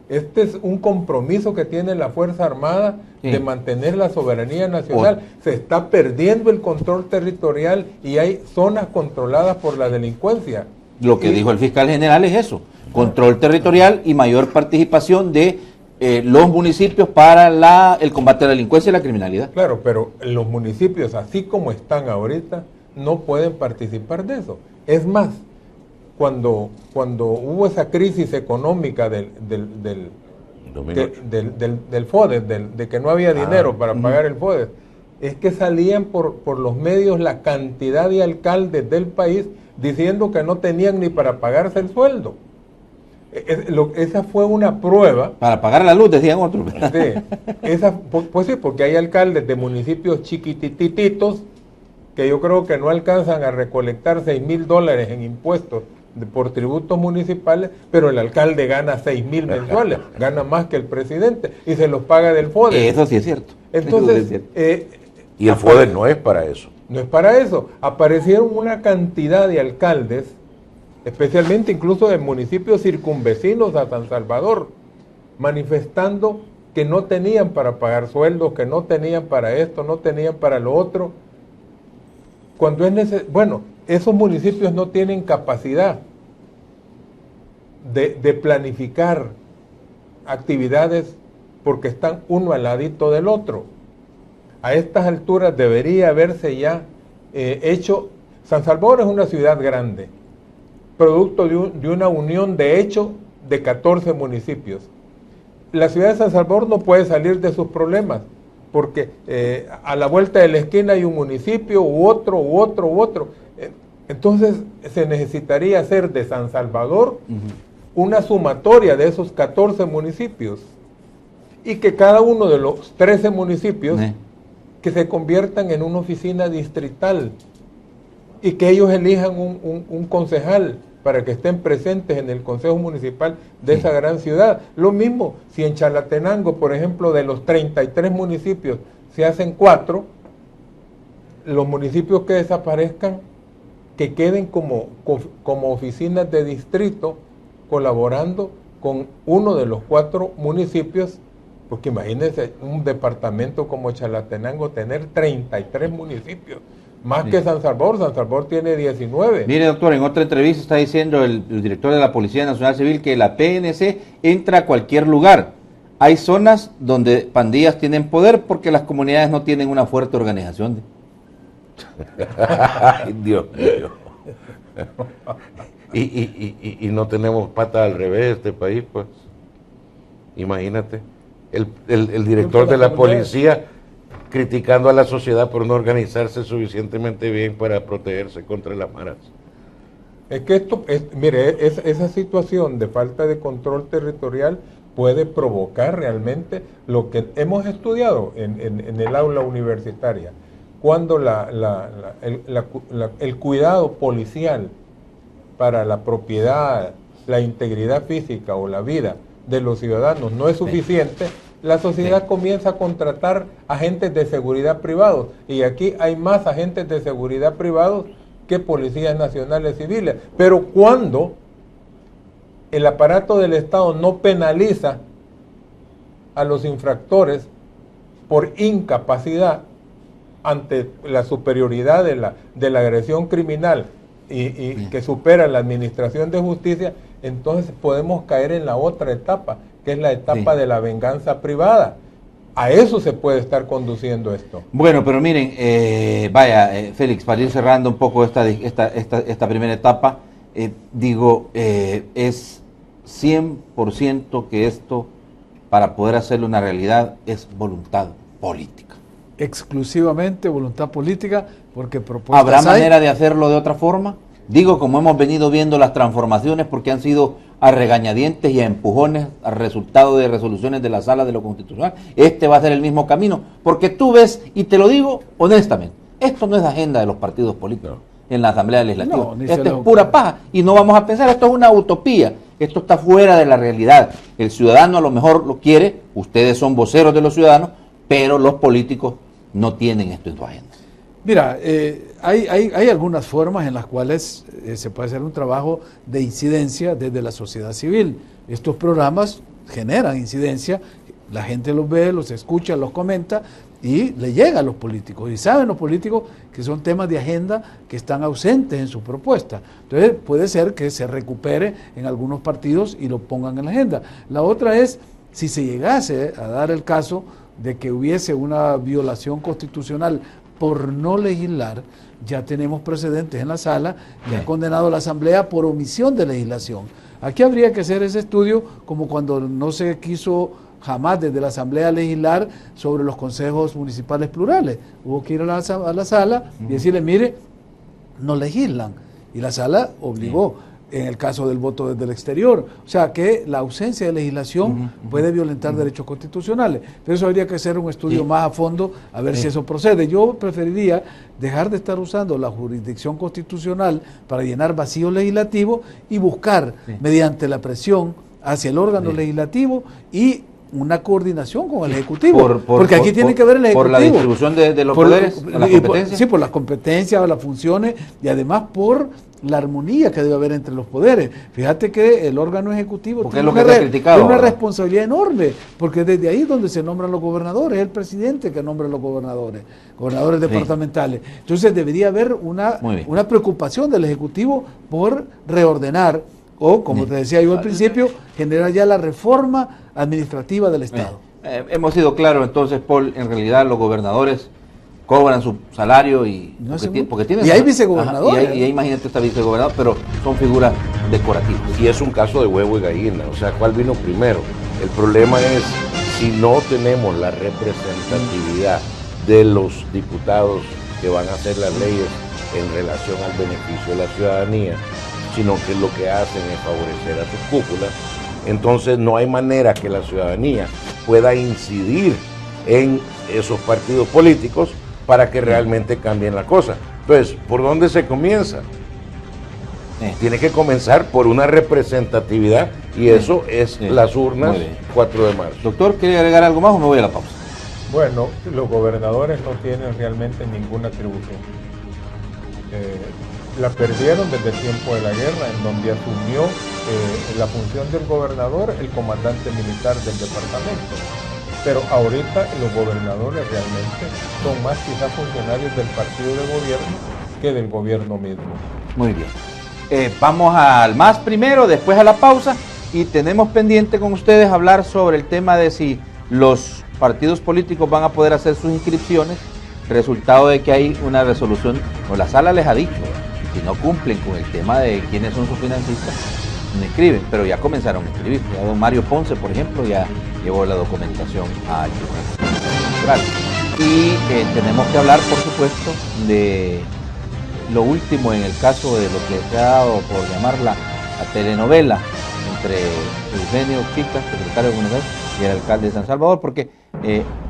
Speaker 3: Este es un compromiso que tiene la Fuerza Armada de mantener la soberanía nacional. Se está perdiendo el control territorial y hay zonas controladas por la delincuencia.
Speaker 1: Lo que dijo el fiscal general es eso, control territorial y mayor participación de los municipios para el combate a la delincuencia y la criminalidad.
Speaker 3: Claro, pero los municipios, así como están ahorita, no pueden participar de eso. Es más, cuando hubo esa crisis económica del FODES, de que no había dinero para pagar el FODES, es que salían por los medios la cantidad de alcaldes del país diciendo que no tenían ni para pagarse el sueldo. Esa fue una prueba.
Speaker 1: Para pagar la luz, decían otros.
Speaker 3: Pues sí, porque hay alcaldes de municipios chiquitititos que yo creo que no alcanzan a recolectar $6,000 en impuestos por tributos municipales, pero el alcalde gana 6,000 mensuales, gana más que el presidente y se los paga del FODES.
Speaker 1: Eso sí es cierto.
Speaker 3: Entonces,
Speaker 4: y el FODES no es para eso.
Speaker 3: No es para eso. Aparecieron una cantidad de alcaldes, especialmente incluso de municipios circunvecinos a San Salvador, manifestando que no tenían para pagar sueldos, que no tenían para esto, no tenían para lo otro. Cuando es bueno, esos municipios no tienen capacidad de planificar actividades porque están uno al ladito del otro. A estas alturas debería haberse ya hecho. San Salvador es una ciudad grande, producto de una unión de hecho de 14 municipios. La ciudad de San Salvador no puede salir de sus problemas, porque a la vuelta de la esquina hay un municipio u otro. Entonces se necesitaría hacer de San Salvador una sumatoria de esos 14 municipios y que cada uno de los 13 municipios que se conviertan en una oficina distrital y que ellos elijan un concejal para que estén presentes en el Consejo Municipal de esa gran ciudad. Lo mismo, si en Chalatenango, por ejemplo, de los 33 municipios se hacen 4, los municipios que desaparezcan, que queden como oficinas de distrito, colaborando con uno de los 4 municipios, porque imagínense un departamento como Chalatenango tener 33 municipios, más que San Salvador tiene 19.
Speaker 1: Mire, doctor, en otra entrevista está diciendo el director de la Policía Nacional Civil que la PNC entra a cualquier lugar. Hay zonas donde pandillas tienen poder porque las comunidades no tienen una fuerte organización.
Speaker 4: Ay, Dios mío. Y no tenemos pata al revés este país, pues. Imagínate. El director de la policía criticando a la sociedad por no organizarse suficientemente bien para protegerse contra las maras.
Speaker 3: Es que esa situación de falta de control territorial puede provocar realmente lo que hemos estudiado en el aula universitaria, cuando el cuidado policial para la propiedad, la integridad física o la vida de los ciudadanos no es suficiente. La sociedad comienza a contratar agentes de seguridad privados, y aquí hay más agentes de seguridad privados que policías nacionales civiles. Pero cuando el aparato del Estado no penaliza a los infractores por incapacidad ante la superioridad de la agresión criminal y que supera la administración de justicia, entonces podemos caer en la otra etapa, que es la etapa de la venganza privada. A eso se puede estar conduciendo esto.
Speaker 1: Bueno, pero miren, Félix, para ir cerrando un poco esta primera etapa, es 100% que esto, para poder hacerlo una realidad, es voluntad política.
Speaker 5: Exclusivamente voluntad política, porque propuestas
Speaker 1: ¿Habrá manera de hacerlo de otra forma? Digo, como hemos venido viendo las transformaciones, porque han sido a regañadientes y a empujones al resultado de resoluciones de la Sala de lo Constitucional. Este va a ser el mismo camino, porque tú ves, y te lo digo honestamente, esto no es agenda de los partidos políticos en la Asamblea Legislativa. Esto es pura paja, y no vamos a pensar, esto es una utopía, esto está fuera de la realidad. El ciudadano a lo mejor lo quiere, ustedes son voceros de los ciudadanos, pero los políticos no tienen esto en su agenda.
Speaker 5: Mira, hay algunas formas en las cuales se puede hacer un trabajo de incidencia desde la sociedad civil. Estos programas generan incidencia, la gente los ve, los escucha, los comenta y le llega a los políticos. Y saben los políticos que son temas de agenda que están ausentes en su propuesta. Entonces puede ser que se recupere en algunos partidos y lo pongan en la agenda. La otra es, si se llegase a dar el caso de que hubiese una violación constitucional por no legislar, ya tenemos precedentes en la sala que ha condenado a la Asamblea por omisión de legislación. Aquí habría que hacer ese estudio como cuando no se quiso jamás desde la Asamblea legislar sobre los consejos municipales plurales. Hubo que ir a la sala y decirle, mire, no legislan. Y la sala obligó. En el caso del voto desde el exterior. O sea que la ausencia de legislación puede violentar derechos constitucionales. Pero eso habría que hacer un estudio más a fondo a ver si eso procede. Yo preferiría dejar de estar usando la jurisdicción constitucional para llenar vacíos legislativos y buscar mediante la presión hacia el órgano legislativo y una coordinación con el Ejecutivo, porque aquí tiene que ver el Ejecutivo.
Speaker 1: Por la distribución de los poderes, las competencias.
Speaker 5: Sí, por las competencias, las funciones y además por la armonía que debe haber entre los poderes. Fíjate que el órgano ejecutivo tiene una responsabilidad enorme, porque desde ahí es donde se nombran los gobernadores, es el presidente que nombra los gobernadores departamentales. Entonces debería haber una preocupación del Ejecutivo por reordenar o, como te decía yo al principio, generar ya la reforma administrativa del Estado.
Speaker 1: Hemos sido claros entonces, Paul, en realidad los gobernadores cobran su salario y porque tienen
Speaker 5: y hay vicegobernadores.
Speaker 1: Y imagínate esta vicegobernador, pero son figuras decorativas.
Speaker 4: Y es un caso de huevo y gallina, o sea, ¿cuál vino primero? El problema es si no tenemos la representatividad de los diputados que van a hacer las leyes en relación al beneficio de la ciudadanía, sino que lo que hacen es favorecer a sus cúpulas. Entonces no hay manera que la ciudadanía pueda incidir en esos partidos políticos para que realmente cambien la cosa. Entonces, ¿por dónde se comienza? Tiene que comenzar por una representatividad y eso es las urnas 4 de marzo.
Speaker 1: Doctor, ¿quiere agregar algo más o me voy a la pausa?
Speaker 3: Bueno, los gobernadores no tienen realmente ninguna atribución. La perdieron desde el tiempo de la guerra, en donde asumió la función del gobernador el comandante militar del departamento. Pero ahorita los gobernadores realmente son más quizás funcionarios del partido de gobierno que del gobierno mismo.
Speaker 1: Muy bien. Vamos al más primero, después a la pausa, y tenemos pendiente con ustedes hablar sobre el tema de si los partidos políticos van a poder hacer sus inscripciones, resultado de que hay una resolución, o la sala les ha dicho, si no cumplen con el tema de quiénes son sus financistas, no inscriben, pero ya comenzaron a inscribir. Ya don Mario Ponce, por ejemplo, ya llevó la documentación al tribunal. Y tenemos que hablar, por supuesto, de lo último en el caso de lo que se ha dado por llamarla la telenovela entre Eugenio Chicas, secretario de Comunicación, y el alcalde de San Salvador, porque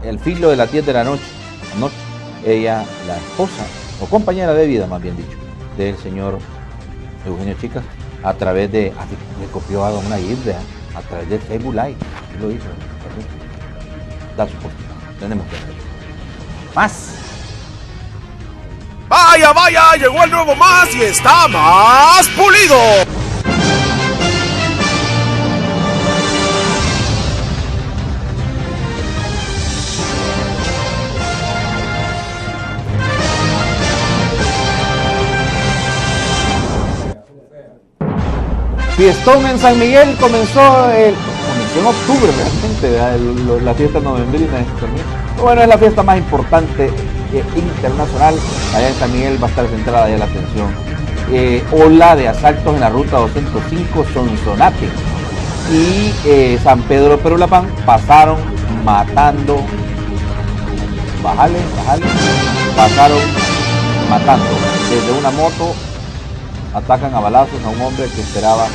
Speaker 1: al filo de las 10 de la noche, ella, la esposa, o compañera de vida, más bien dicho, del señor Eugenio Chicas, a través de, le copió a don Nayib, a través de Facebook Live, lo hizo, da su postura. Tenemos que hacer más.
Speaker 6: Vaya, vaya, llegó el nuevo más y está más pulido.
Speaker 1: Fiestón en San Miguel comenzó en octubre realmente, la fiesta novembrina. Bueno, es la fiesta más importante internacional. Allá en San Miguel va a estar centrada ya la atención. Ola de asaltos en la ruta 205 Sonsonate y San Pedro Perulapán pasaron matando, pasaron matando desde una moto. Atacan a balazos a un hombre que esperaba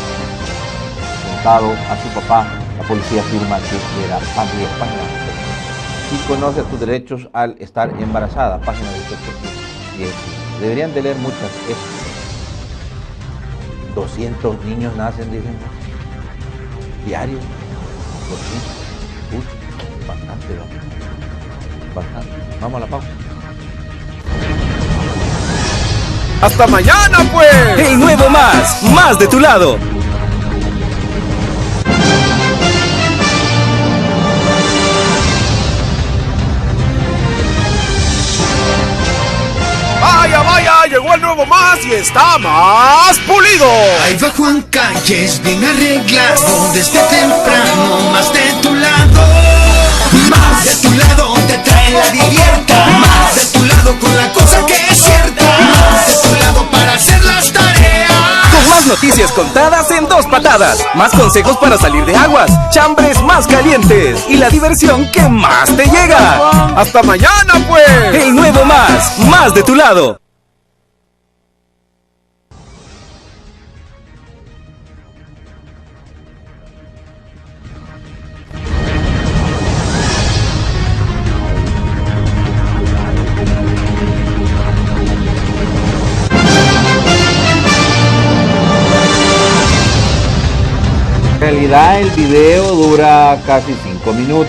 Speaker 1: sentado a su papá. La policía afirma que era patria española. Y conoce tus derechos al estar embarazada. Página 18. Deberían de leer muchas. 200 niños nacen, dicen, diario. 200. Bastante, ¿no? Bastante. Vamos a la pausa.
Speaker 6: ¡Hasta mañana, pues!
Speaker 7: El nuevo más de tu lado.
Speaker 6: Vaya, vaya, llegó el nuevo más y está más pulido.
Speaker 8: Ahí va Juan Calles, bien arreglado, desde temprano, más de tu lado. Más de tu lado te trae la divierta. Más de tu lado con la cosa que es cierta. Más de tu lado para hacer las tareas.
Speaker 7: Con más noticias contadas en 2 patadas. Más consejos para salir de aguas. Chambres más calientes. Y la diversión que más te llega.
Speaker 6: ¡Hasta mañana, pues!
Speaker 7: El nuevo más de tu lado.
Speaker 1: En realidad el video dura casi 5 minutos.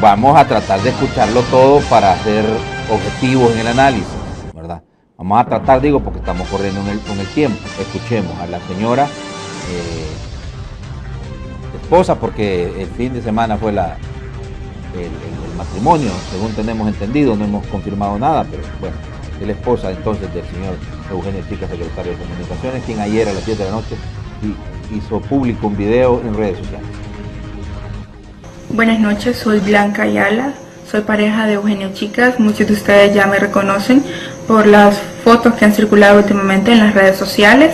Speaker 1: Vamos a tratar de escucharlo todo para ser objetivos en el análisis, ¿verdad? Vamos a tratar, digo, porque estamos corriendo con el tiempo. Escuchemos a la señora esposa, porque el fin de semana fue el matrimonio, según tenemos entendido, no hemos confirmado nada, pero bueno, es la esposa entonces del señor Eugenio Chicas, secretario de Comunicaciones, quien ayer a las 10 de la noche hizo público un video en redes sociales.
Speaker 9: Buenas noches, soy Blanca Ayala, soy pareja de Eugenio Chicas. Muchos de ustedes ya me reconocen por las fotos que han circulado últimamente en las redes sociales.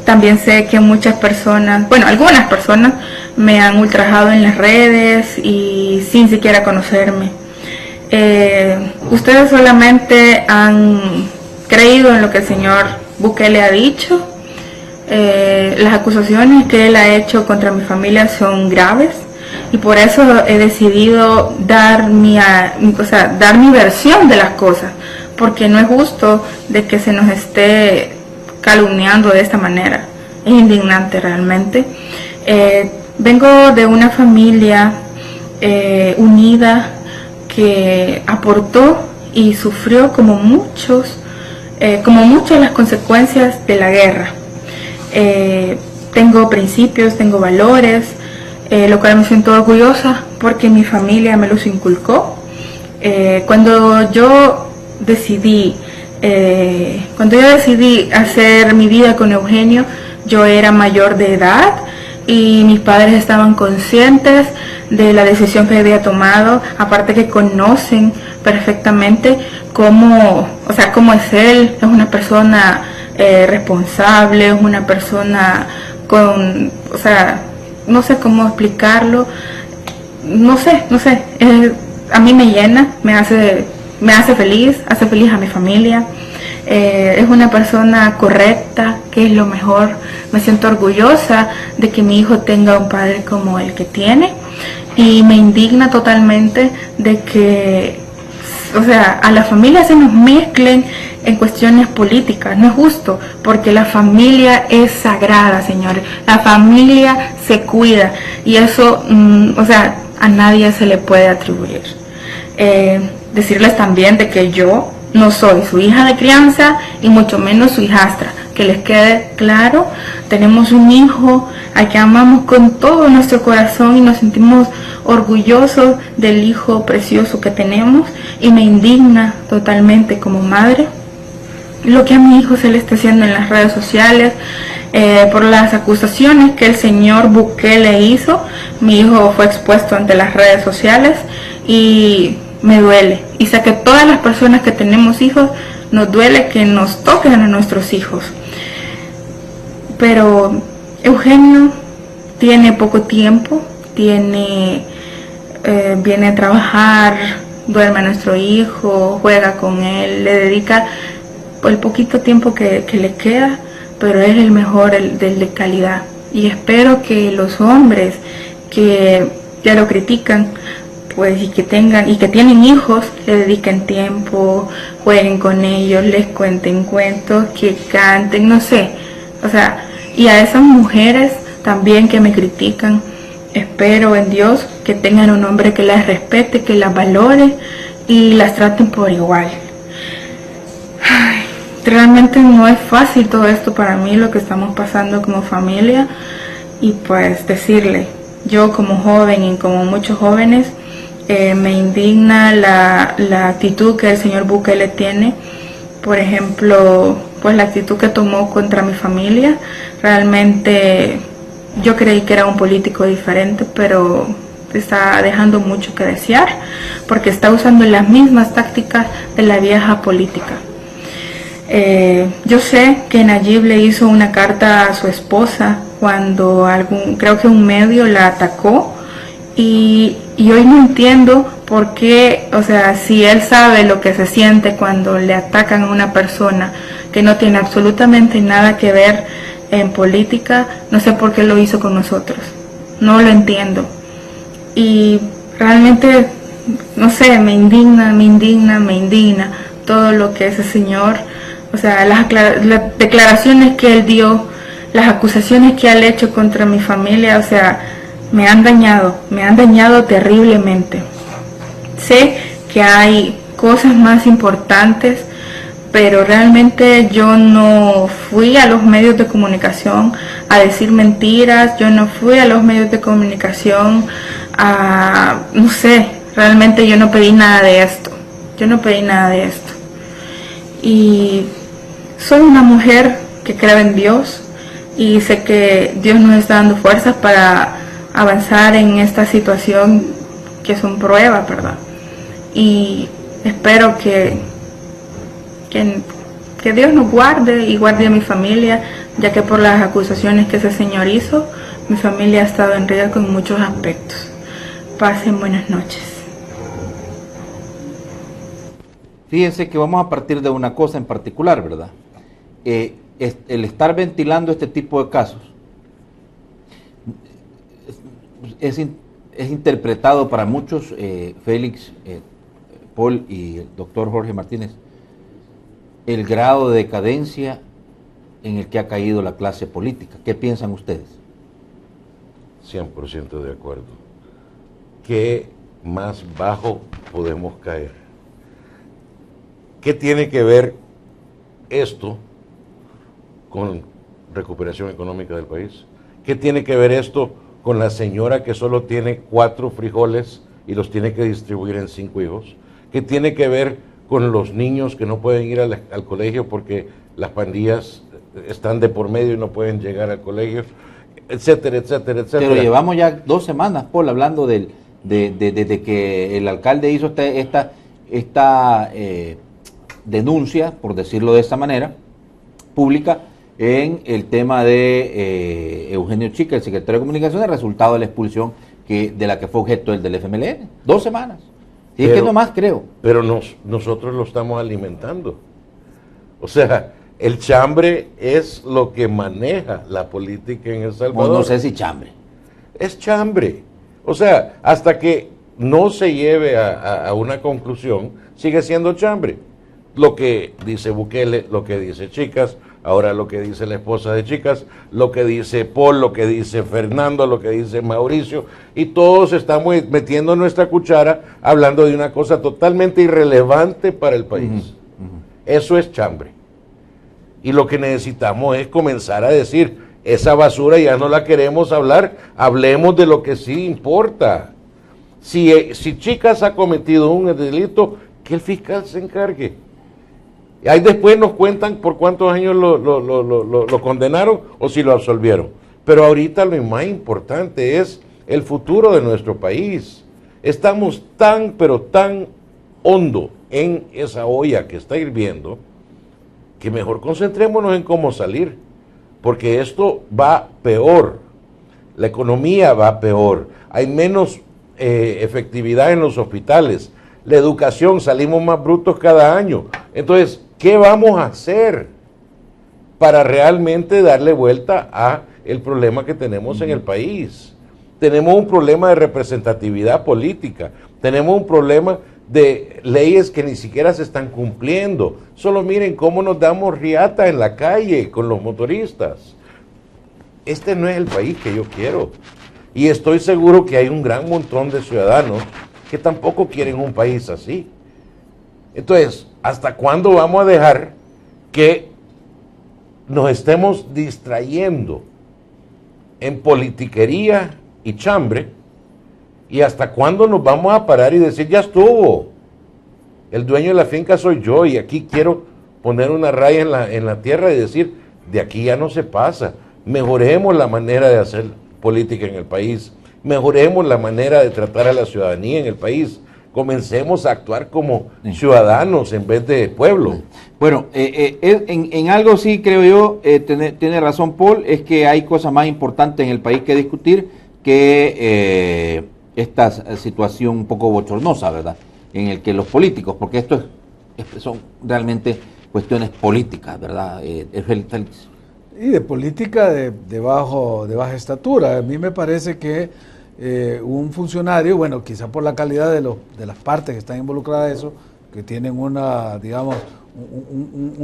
Speaker 9: También sé que muchas personas, bueno, algunas personas me han ultrajado en las redes y sin siquiera conocerme. Ustedes solamente han creído en lo que el señor Bukele ha dicho. Las acusaciones que él ha hecho contra mi familia son graves y por eso he decidido dar mi versión de las cosas, porque no es justo de que se nos esté calumniando de esta manera. Es indignante realmente. Vengo de una familia unida que aportó y sufrió como muchos las consecuencias de la guerra. Tengo principios, tengo valores, lo cual me siento orgullosa porque mi familia me los inculcó. Cuando yo decidí hacer mi vida con Eugenio, yo era mayor de edad y mis padres estaban conscientes de la decisión que había tomado, aparte que conocen perfectamente cómo es él. Es una persona responsable, es una persona con, no sé cómo explicarlo, no sé, a mí me llena, me hace feliz, hace feliz a mi familia. Es una persona correcta, que es lo mejor. Me siento orgullosa de que mi hijo tenga un padre como el que tiene y me indigna totalmente de que, a la familia se nos mezclen en cuestiones políticas. No es justo, porque la familia es sagrada, señores. La familia se cuida y eso, a nadie se le puede atribuir. Decirles también de que yo no soy su hija de crianza y mucho menos su hijastra. Que les quede claro, tenemos un hijo al que amamos con todo nuestro corazón y nos sentimos orgullosos del hijo precioso que tenemos, y me indigna totalmente como madre lo que a mi hijo se le está haciendo en las redes sociales, por las acusaciones que el señor Bukele hizo. Mi hijo fue expuesto ante las redes sociales y me duele, y sé que todas las personas que tenemos hijos nos duele que nos toquen a nuestros hijos. Pero Eugenio tiene poco tiempo, viene a trabajar, duerme a nuestro hijo, juega con él, le dedica el poquito tiempo que le queda, pero es el mejor, el de calidad. Y espero que los hombres que ya lo critican, pues, y que tienen hijos, le dediquen tiempo, jueguen con ellos, les cuenten cuentos, que canten, no sé, y a esas mujeres también que me critican, espero en Dios que tengan un hombre que las respete, que las valore y las traten por igual. Realmente no es fácil todo esto para mí, lo que estamos pasando como familia, y pues decirle, yo como joven y como muchos jóvenes, me indigna la actitud que el señor Bukele tiene. Por ejemplo, pues la actitud que tomó contra mi familia. Realmente yo creí que era un político diferente, pero está dejando mucho que desear, porque está usando las mismas tácticas de la vieja política. Yo sé que Nayib le hizo una carta a su esposa cuando creo que un medio la atacó, y hoy no entiendo por qué, si él sabe lo que se siente cuando le atacan a una persona que no tiene absolutamente nada que ver en política, no sé por qué lo hizo con nosotros, no lo entiendo. Y realmente, no sé, me indigna todo lo que ese señor, las declaraciones que él dio, las acusaciones que él ha hecho contra mi familia, me han dañado terriblemente. Sé que hay cosas más importantes, pero realmente yo no fui a los medios de comunicación a decir mentiras, yo no fui a los medios de comunicación no sé, realmente yo no pedí nada de esto, y soy una mujer que cree en Dios, y sé que Dios nos está dando fuerzas para avanzar en esta situación que son pruebas, ¿verdad? Y espero que Dios nos guarde y guarde a mi familia, ya que por las acusaciones que ese señor hizo, mi familia ha estado en riesgo en muchos aspectos. Pasen buenas noches.
Speaker 1: Fíjense que vamos a partir de una cosa en particular, ¿verdad? el estar ventilando este tipo de casos es interpretado para muchos, Félix, Paul y el doctor Jorge Martínez, el grado de decadencia en el que ha caído la clase política. ¿Qué piensan ustedes?
Speaker 4: 100% de acuerdo. ¿Qué más bajo podemos caer? ¿Qué tiene que ver esto con recuperación económica del país? ¿Qué tiene que ver esto con la señora que solo tiene 4 frijoles y los tiene que distribuir en 5 hijos? ¿Qué tiene que ver con los niños que no pueden ir al colegio porque las pandillas están de por medio y no pueden llegar al colegio? Etcétera, etcétera, etcétera.
Speaker 1: Pero llevamos ya 2 semanas, Paul, hablando de que el alcalde hizo esta denuncia, por decirlo de esta manera, pública, en el tema de Eugenio Chica, el secretario de Comunicaciones, resultado de la expulsión de la que fue objeto el del FMLN. 2 semanas. Y es que no más, creo.
Speaker 4: Pero nosotros lo estamos alimentando. O sea, el chambre es lo que maneja la política en El Salvador.
Speaker 1: No sé si chambre.
Speaker 4: Es chambre. O sea, hasta que no se lleve a una conclusión, sigue siendo chambre. Lo que dice Bukele, lo que dice Chicas, ahora lo que dice la esposa de Chicas, lo que dice Paul, lo que dice Fernando, lo que dice Mauricio, y todos estamos metiendo nuestra cuchara hablando de una cosa totalmente irrelevante para el país. Eso es chambre. Y lo que necesitamos es comenzar a decir, esa basura ya no la queremos hablar, hablemos de lo que sí importa. Si Chicas ha cometido un delito, que el fiscal se encargue. Y ahí después nos cuentan por cuántos años lo condenaron o si lo absolvieron. Pero ahorita lo más importante es el futuro de nuestro país. Estamos tan, pero tan hondo en esa olla que está hirviendo, que mejor concentrémonos en cómo salir, porque esto va peor, la economía va peor, hay menos efectividad en los hospitales, la educación, salimos más brutos cada año. Entonces, ¿qué vamos a hacer para realmente darle vuelta a el problema que tenemos en el país? Tenemos un problema de representatividad política, tenemos un problema de leyes que ni siquiera se están cumpliendo. Solo miren cómo nos damos riata en la calle con los motoristas. Este no es el país que yo quiero. Y estoy seguro que hay un gran montón de ciudadanos que tampoco quieren un país así. Entonces, ¿hasta cuándo vamos a dejar que nos estemos distrayendo en politiquería y chambre? ¿Y hasta cuándo nos vamos a parar y decir, ya estuvo? El dueño de la finca soy yo y aquí quiero poner una raya en la tierra y decir, de aquí ya no se pasa. Mejoremos la manera de hacer política en el país. Mejoremos la manera de tratar a la ciudadanía en el país. Comencemos a actuar como ciudadanos en vez de pueblo.
Speaker 1: Bueno, en algo sí creo yo, tiene razón Paul, es que hay cosas más importantes en el país que discutir que esta situación un poco bochornosa, ¿verdad? En el que los políticos, porque esto son realmente cuestiones políticas, ¿verdad? Félix.
Speaker 5: Y de política de baja estatura. A mí me parece que un funcionario, bueno, quizá por la calidad de las partes que están involucradas en eso, que tienen un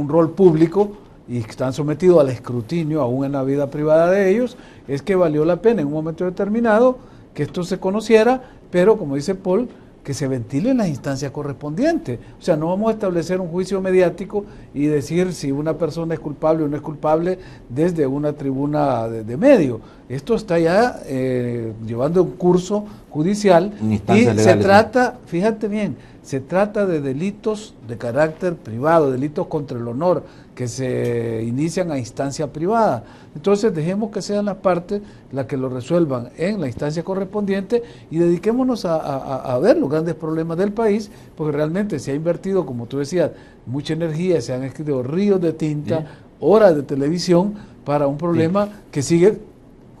Speaker 5: rol público y que están sometidos al escrutinio aún en la vida privada de ellos, es que valió la pena en un momento determinado que esto se conociera, pero como dice Paul, que se ventile en las instancias correspondientes. O sea, no vamos a establecer un juicio mediático y decir si una persona es culpable o no es culpable desde una tribuna de medio. Esto está ya llevando un curso judicial y se trata, fíjate bien, se trata de delitos de carácter privado, delitos contra el honor, que se inician a instancia privada. Entonces dejemos que sean las partes las que lo resuelvan en la instancia correspondiente y dediquémonos a ver los grandes problemas del país, porque realmente se ha invertido, como tú decías, mucha energía, se han escrito ríos de tinta, horas de televisión para un problema que sigue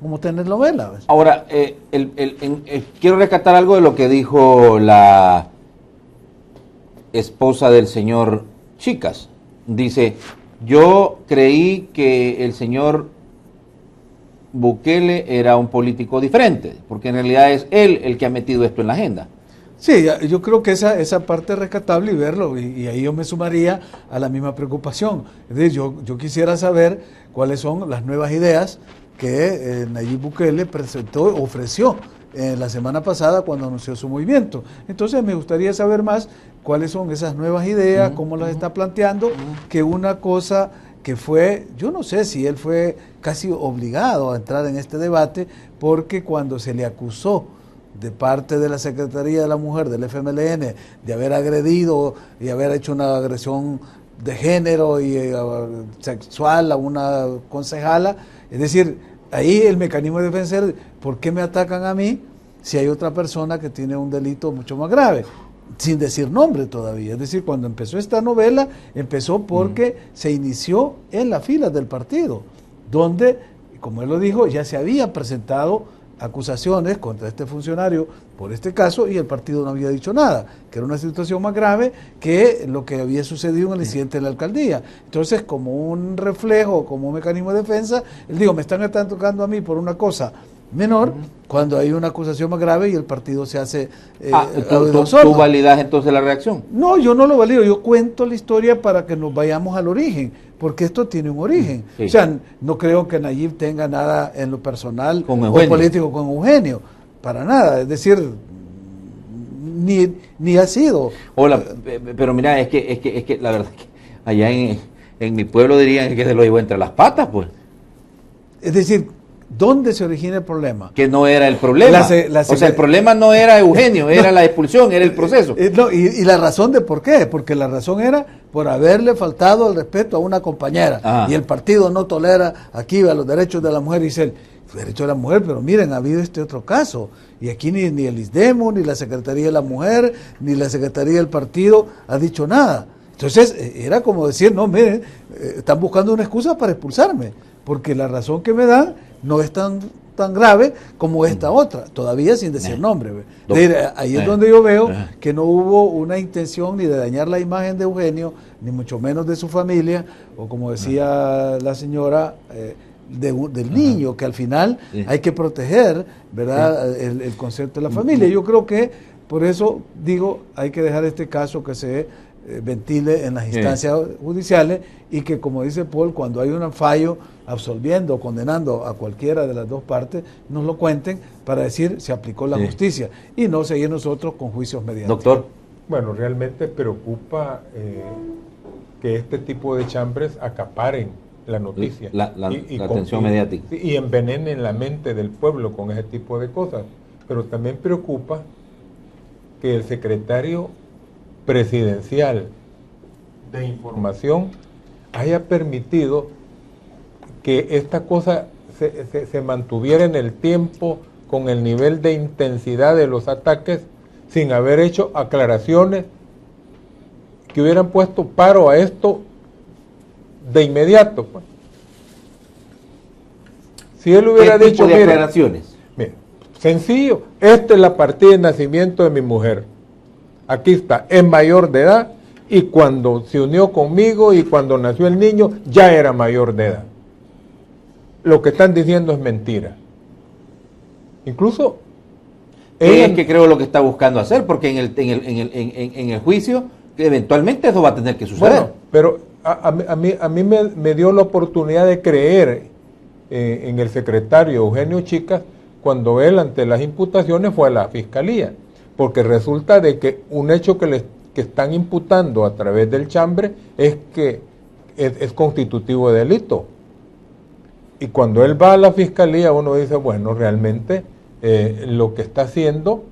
Speaker 5: como telenovela.
Speaker 1: Ahora, quiero rescatar algo de lo que dijo la esposa del señor Chicas. Dice, Yo creí que el señor Bukele era un político diferente, porque en realidad es él el que ha metido esto en la agenda.
Speaker 5: Sí, yo creo que esa parte es rescatable y verlo, y ahí yo me sumaría a la misma preocupación. Es decir, yo quisiera saber cuáles son las nuevas ideas que Nayib Bukele ofreció la semana pasada cuando anunció su movimiento. Entonces me gustaría saber más cuáles son esas nuevas ideas, cómo las está planteando, que una cosa que fue, yo no sé si él fue casi obligado a entrar en este debate, porque cuando se le acusó de parte de la Secretaría de la Mujer del FMLN de haber agredido y haber hecho una agresión de género y sexual a una concejala, es decir, ahí el mecanismo de defensa es, ¿por qué me atacan a mí si hay otra persona que tiene un delito mucho más grave? Sin decir nombre todavía. Es decir, cuando empezó esta novela, empezó porque se inició en las filas del partido, donde, como él lo dijo, ya se había presentado acusaciones contra este funcionario por este caso y el partido no había dicho nada, que era una situación más grave que lo que había sucedido en el incidente de la alcaldía. Entonces, como un reflejo, como un mecanismo de defensa, él dijo, me están tocando a mí por una cosa menor, cuando hay una acusación más grave y el partido se hace
Speaker 1: ¿Tú validas entonces la reacción?
Speaker 5: No, yo no lo valido, yo cuento la historia para que nos vayamos al origen, porque esto tiene un origen. Sí. O sea, no creo que Nayib tenga nada en lo personal o político con Eugenio, para nada, es decir, ni ha sido.
Speaker 1: Hola, pero mira, es que la verdad es que allá en mi pueblo dirían que se lo llevó entre las patas, pues.
Speaker 5: Es decir, ¿dónde se origina el problema?
Speaker 1: Que no era el problema. O sea, el problema no era Eugenio, era la expulsión, era el proceso.
Speaker 5: No, y la razón de por qué, porque la razón era por haberle faltado el respeto a una compañera. Ajá. Y el partido no tolera aquí a los derechos de la mujer, dice el derecho de la mujer, pero miren, ha habido este otro caso, y aquí ni el ISDEMO, ni la Secretaría de la Mujer, ni la Secretaría del Partido ha dicho nada. Entonces, era como decir, no, miren, están buscando una excusa para expulsarme, porque la razón que me dan no es tan grave como esta otra, todavía sin decir nombre. Ahí es donde yo veo que no hubo una intención ni de dañar la imagen de Eugenio, ni mucho menos de su familia, o como decía la señora, del niño, que al final hay que proteger, ¿verdad? El concepto de la familia. Yo creo que, por eso digo, hay que dejar este caso que se ventile en las instancias judiciales y que, como dice Paul, cuando hay un fallo absolviendo o condenando a cualquiera de las dos partes, nos lo cuenten para decir se aplicó la justicia y no seguir nosotros con juicios mediáticos.
Speaker 1: Doctor.
Speaker 3: Bueno, realmente preocupa que este tipo de chambres acaparen la noticia.
Speaker 1: La atención mediática.
Speaker 3: Y envenenen la mente del pueblo con ese tipo de cosas. Pero también preocupa que el secretario presidencial de información haya permitido que esta cosa se mantuviera en el tiempo con el nivel de intensidad de los ataques sin haber hecho aclaraciones que hubieran puesto paro a esto de inmediato. Pues. Si él hubiera dicho,
Speaker 1: mira, aclaraciones?
Speaker 3: Mira, sencillo, esta es la partida de nacimiento de mi mujer. Aquí está, es mayor de edad y cuando se unió conmigo y cuando nació el niño ya era mayor de edad. Lo que están diciendo es mentira. Incluso
Speaker 1: es que creo lo que está buscando hacer, porque en el juicio eventualmente eso va a tener que suceder.
Speaker 3: Bueno, pero a mí me dio la oportunidad de creer en el secretario Eugenio Chicas cuando él ante las imputaciones fue a la fiscalía, porque resulta de que un hecho que están imputando a través del chambre es que es constitutivo de delito. Y cuando él va a la fiscalía uno dice, bueno, realmente lo que está haciendo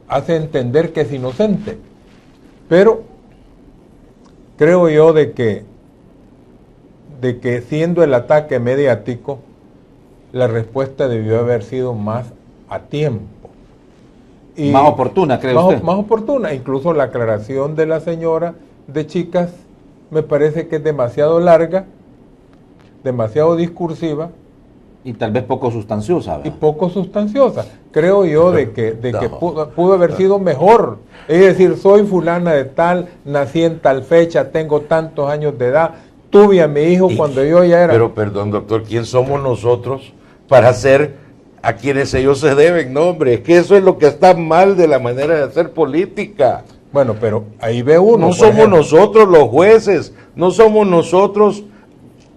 Speaker 3: hace entender que es inocente. Pero creo yo de que siendo el ataque mediático, la respuesta debió haber sido más a tiempo.
Speaker 1: Y más oportuna, creo usted.
Speaker 3: Más oportuna. Incluso la aclaración de la señora de Chicas me parece que es demasiado larga, demasiado discursiva
Speaker 1: Y tal vez poco sustanciosa, ¿verdad?
Speaker 3: Y poco sustanciosa. Creo yo de que pudo haber sido mejor. Es decir, soy fulana de tal, nací en tal fecha, tengo tantos años de edad, tuve a mi hijo cuando yo ya era...
Speaker 4: Pero perdón, doctor, ¿quién somos nosotros para hacer a quienes ellos se deben? No, hombre, es que eso es lo que está mal de la manera de hacer política.
Speaker 3: Bueno, pero ahí ve uno.
Speaker 4: No somos nosotros los jueces, no somos nosotros.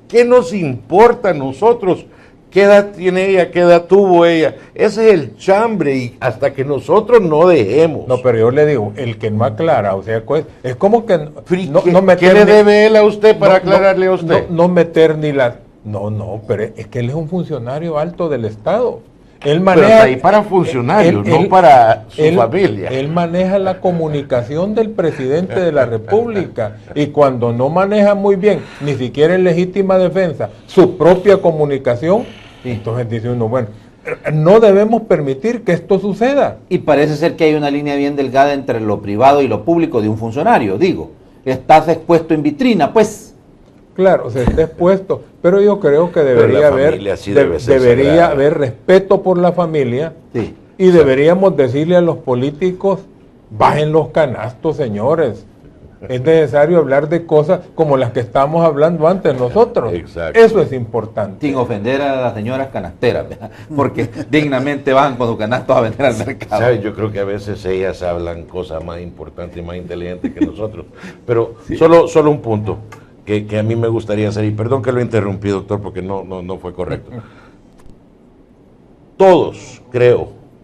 Speaker 4: ¿Qué nos importa a nosotros? ¿Qué edad tiene ella? ¿Qué edad tuvo ella? Ese es el chambre, y hasta que nosotros no dejemos.
Speaker 3: No, pero yo le digo, el que no aclara, o sea, pues, es como que
Speaker 4: ¿Qué le debe él a usted para aclararle a usted?
Speaker 3: No meter ni la... No, pero es que él es un funcionario alto del Estado. Él maneja,
Speaker 4: pero está ahí para funcionarios, no para su familia.
Speaker 3: Él maneja la comunicación del presidente de la República, y cuando no maneja muy bien, ni siquiera en legítima defensa, su propia comunicación, entonces dice uno, bueno, no debemos permitir que esto suceda.
Speaker 1: Y parece ser que hay una línea bien delgada entre lo privado y lo público de un funcionario, digo. Estás expuesto en vitrina, pues.
Speaker 3: Claro, se está expuesto, pero yo creo que debería haber respeto por la familia,
Speaker 1: sí,
Speaker 3: y deberíamos decirle a los políticos, bajen los canastos, señores. Es necesario hablar de cosas como las que estamos hablando antes nosotros.
Speaker 4: Exacto.
Speaker 3: Eso es importante.
Speaker 1: Sin ofender a las señoras canasteras, ¿verdad? Porque dignamente van con los canastos a vender al mercado.
Speaker 4: ¿Sabe? Yo creo que a veces ellas hablan cosas más importantes y más inteligentes que nosotros. Pero sí, solo un punto que a mí me gustaría hacer, y perdón que lo interrumpí, doctor, porque no fue correcto. Todos,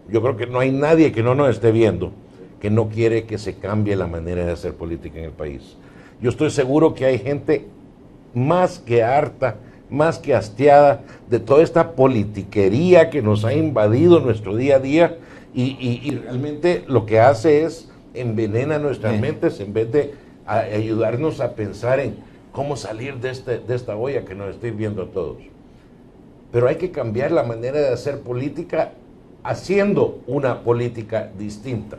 Speaker 4: yo creo que no hay nadie que no nos esté viendo que no quiere que se cambie la manera de hacer política en el país. Yo estoy seguro que hay gente más que harta, más que hastiada de toda esta politiquería que nos ha invadido nuestro día a día, y realmente lo que hace es envenena nuestras mentes en vez de ayudarnos a pensar en cómo salir de esta olla que nos está hirviendo a todos. Pero hay que cambiar la manera de hacer política haciendo una política distinta,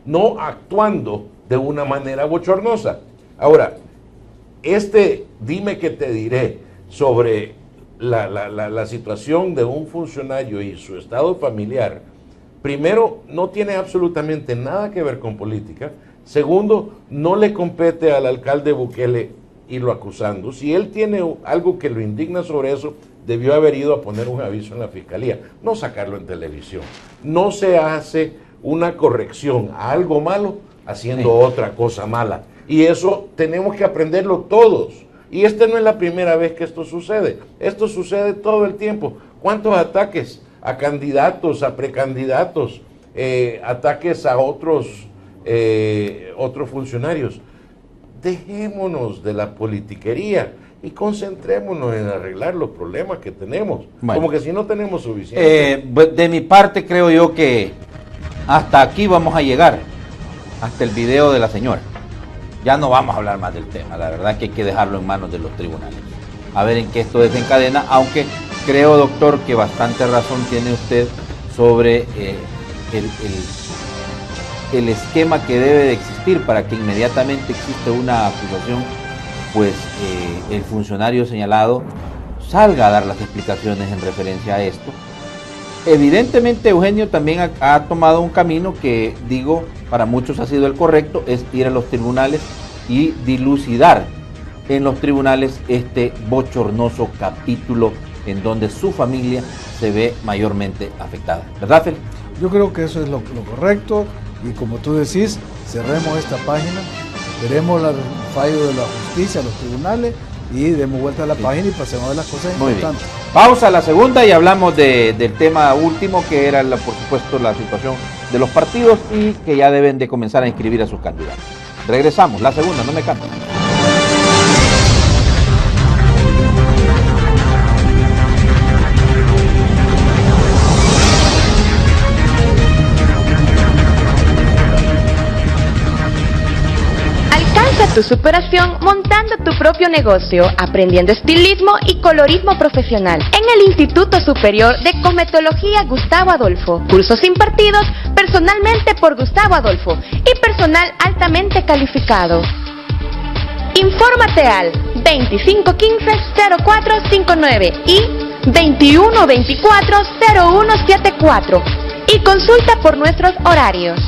Speaker 4: no actuando de una manera bochornosa. Ahora, dime que te diré sobre la situación de un funcionario y su estado familiar, primero, no tiene absolutamente nada que ver con política. Segundo, no le compete al alcalde Bukele irlo acusando. Si él tiene algo que lo indigna sobre eso, debió haber ido a poner un aviso en la fiscalía, no sacarlo en televisión. No se hace una corrección a algo malo haciendo otra cosa mala. Y eso tenemos que aprenderlo todos. Y esta no es la primera vez que esto sucede. Esto sucede todo el tiempo. ¿Cuántos ataques a candidatos, a precandidatos, ataques a otros funcionarios? Dejémonos de la politiquería y concentrémonos en arreglar los problemas que tenemos. Bueno, como que si no tenemos suficiente.
Speaker 1: De mi parte creo yo que hasta aquí vamos a llegar, hasta el video de la señora. Ya no vamos a hablar más del tema, la verdad es que hay que dejarlo en manos de los tribunales. A ver en qué esto desencadena, aunque creo, doctor, que bastante razón tiene usted sobre el esquema que debe de existir para que inmediatamente existe una acusación, pues el funcionario señalado salga a dar las explicaciones en referencia a esto. Evidentemente Eugenio también ha tomado un camino que, digo, para muchos ha sido el correcto, es ir a los tribunales y dilucidar en los tribunales este bochornoso capítulo en donde su familia se ve mayormente afectada. ¿Verdad, Fel?
Speaker 5: Yo creo que eso es lo correcto. Y como tú decís, cerremos esta página, veremos el fallo de la justicia, los tribunales, y demos vuelta a la página y pasemos a las cosas importantes.
Speaker 1: Bien. Pausa la segunda y hablamos del tema último, que era, por supuesto, la situación de los partidos y que ya deben de comenzar a inscribir a sus candidatos. Regresamos, la segunda, no me cambien.
Speaker 10: Tu superación montando tu propio negocio, aprendiendo estilismo y colorismo profesional en el Instituto Superior de Cosmetología Gustavo Adolfo. Cursos impartidos personalmente por Gustavo Adolfo y personal altamente calificado. Infórmate al 2515-0459 y 2124-0174 y consulta por nuestros horarios.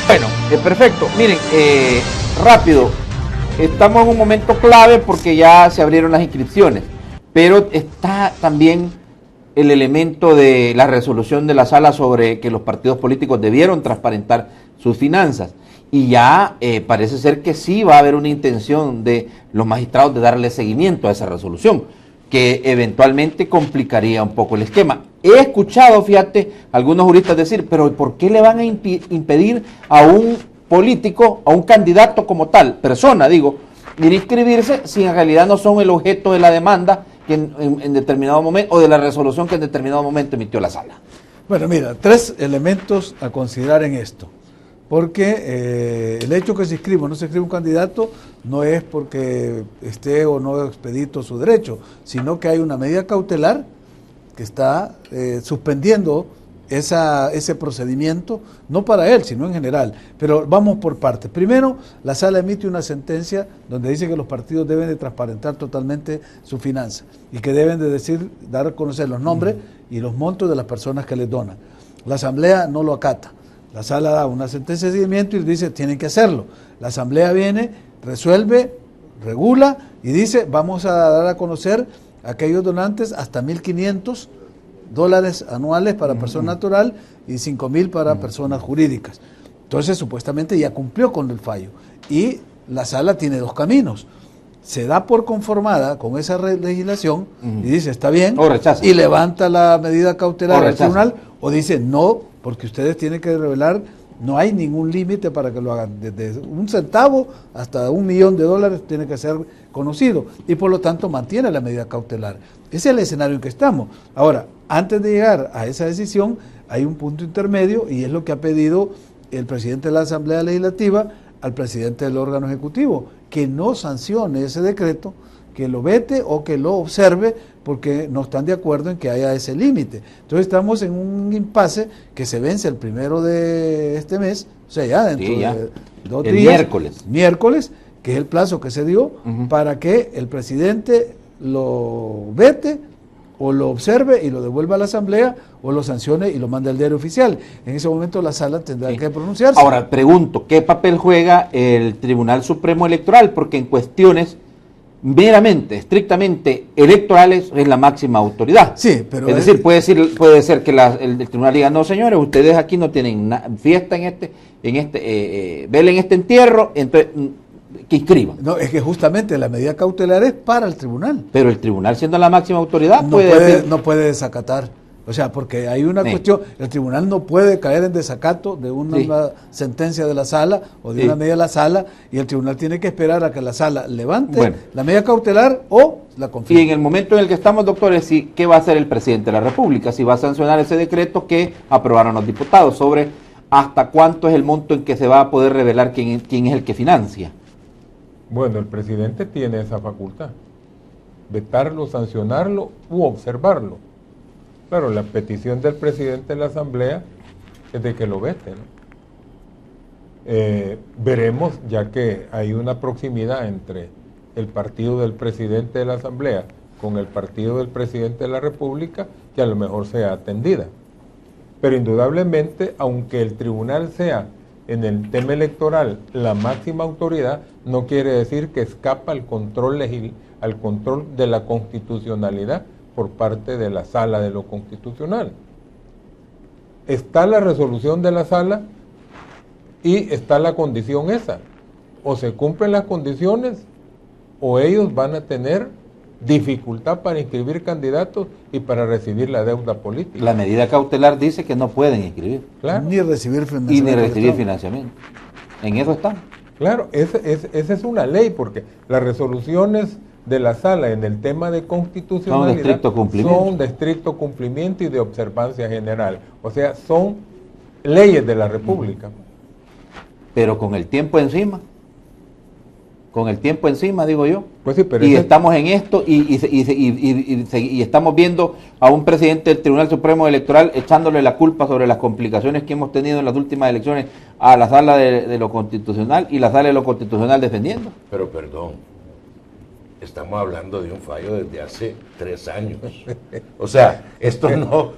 Speaker 1: Bueno, perfecto. Miren, rápido, estamos en un momento clave porque ya se abrieron las inscripciones, pero está también el elemento de la resolución de la sala sobre que los partidos políticos debieron transparentar sus finanzas. Y ya parece ser que sí va a haber una intención de los magistrados de darle seguimiento a esa resolución, que eventualmente complicaría un poco el esquema. He escuchado, fíjate, algunos juristas decir, pero ¿por qué le van a impedir a un político, a un candidato como tal, persona, digo, de inscribirse si en realidad no son el objeto de la demanda que en determinado momento, o de la resolución que en determinado momento emitió la sala?
Speaker 5: Bueno, mira, 3 elementos a considerar en esto. Porque el hecho que se inscriba o no se inscriba un candidato no es porque esté o no expedito su derecho, sino que hay una medida cautelar que está suspendiendo ese procedimiento, no para él, sino en general. Pero vamos por partes. Primero, la sala emite una sentencia donde dice que los partidos deben de transparentar totalmente su finanza y que deben de dar a conocer los nombres y los montos de las personas que les donan. La asamblea no lo acata. La sala da una sentencia de seguimiento y dice, tienen que hacerlo. La asamblea viene, resuelve, regula y dice, vamos a dar a conocer a aquellos donantes hasta $1,500 anuales para persona natural y $5,000 para personas jurídicas. Entonces, supuestamente ya cumplió con el fallo. Y la sala tiene 2 caminos. Se da por conformada con esa legislación y dice, está bien,
Speaker 1: o rechaza,
Speaker 5: y levanta la medida cautelar al tribunal, o dice, no, porque ustedes tienen que revelar, no hay ningún límite para que lo hagan, desde $1 centavo hasta $1,000,000 tiene que ser conocido, y por lo tanto mantiene la medida cautelar. Ese es el escenario en que estamos. Ahora, antes de llegar a esa decisión, hay un punto intermedio, y es lo que ha pedido el presidente de la Asamblea Legislativa al presidente del órgano ejecutivo, que no sancione ese decreto, que lo vete o que lo observe, porque no están de acuerdo en que haya ese límite. Entonces estamos en un impasse que se vence el 1 de este mes, o sea, ya dentro de 2 días. Miércoles, que es el plazo que se dio para que el presidente lo vete o lo observe y lo devuelva a la asamblea, o lo sancione y lo mande al diario oficial. En ese momento la sala tendrá que pronunciarse.
Speaker 1: Ahora, pregunto, ¿qué papel juega el Tribunal Supremo Electoral? Porque en cuestiones meramente, estrictamente electorales, es la máxima autoridad.
Speaker 5: Sí, pero
Speaker 1: es decir, puede ser que el tribunal diga, no señores, ustedes aquí no tienen fiesta velen este entierro, entonces que inscriban.
Speaker 5: No, es que justamente la medida cautelar es para el tribunal.
Speaker 1: Pero el tribunal, siendo la máxima autoridad,
Speaker 5: no puede desacatar. O sea, porque hay una cuestión, el tribunal no puede caer en desacato de una sentencia de la sala o de una medida de la sala, y el tribunal tiene que esperar a que la sala levante la medida cautelar o la confirme.
Speaker 1: Y en el momento en el que estamos, doctores, ¿qué va a hacer el presidente de la República? Si va a sancionar ese decreto que aprobaron los diputados sobre hasta cuánto es el monto en que se va a poder revelar quién es el que financia.
Speaker 3: Bueno, el presidente tiene esa facultad, vetarlo, sancionarlo u observarlo. Claro, la petición del presidente de la Asamblea es de que lo vete, ¿no? Veremos, ya que hay una proximidad entre el partido del presidente de la Asamblea con el partido del presidente de la República, que a lo mejor sea atendida. Pero indudablemente, aunque el tribunal sea en el tema electoral la máxima autoridad, no quiere decir que escapa al control de la constitucionalidad por parte de la Sala de lo Constitucional. Está la resolución de la Sala y está la condición esa. O se cumplen las condiciones o ellos van a tener dificultad para inscribir candidatos y para recibir la deuda política.
Speaker 1: La medida cautelar dice que no pueden inscribir.
Speaker 3: Claro.
Speaker 5: Ni recibir
Speaker 1: financiamiento. En eso estamos.
Speaker 3: Claro, esa es una ley, porque las resoluciones de la sala en el tema de constitucionalidad son de estricto cumplimiento y de observancia general. O sea, son leyes de la República.
Speaker 1: Pero con el tiempo encima, digo yo.
Speaker 3: Pues sí, pero
Speaker 1: y estamos en esto y estamos viendo a un presidente del Tribunal Supremo Electoral echándole la culpa sobre las complicaciones que hemos tenido en las últimas elecciones a la sala de lo constitucional y la sala de lo constitucional defendiendo.
Speaker 4: Pero perdón, estamos hablando de un fallo desde hace 3 años. O sea, esto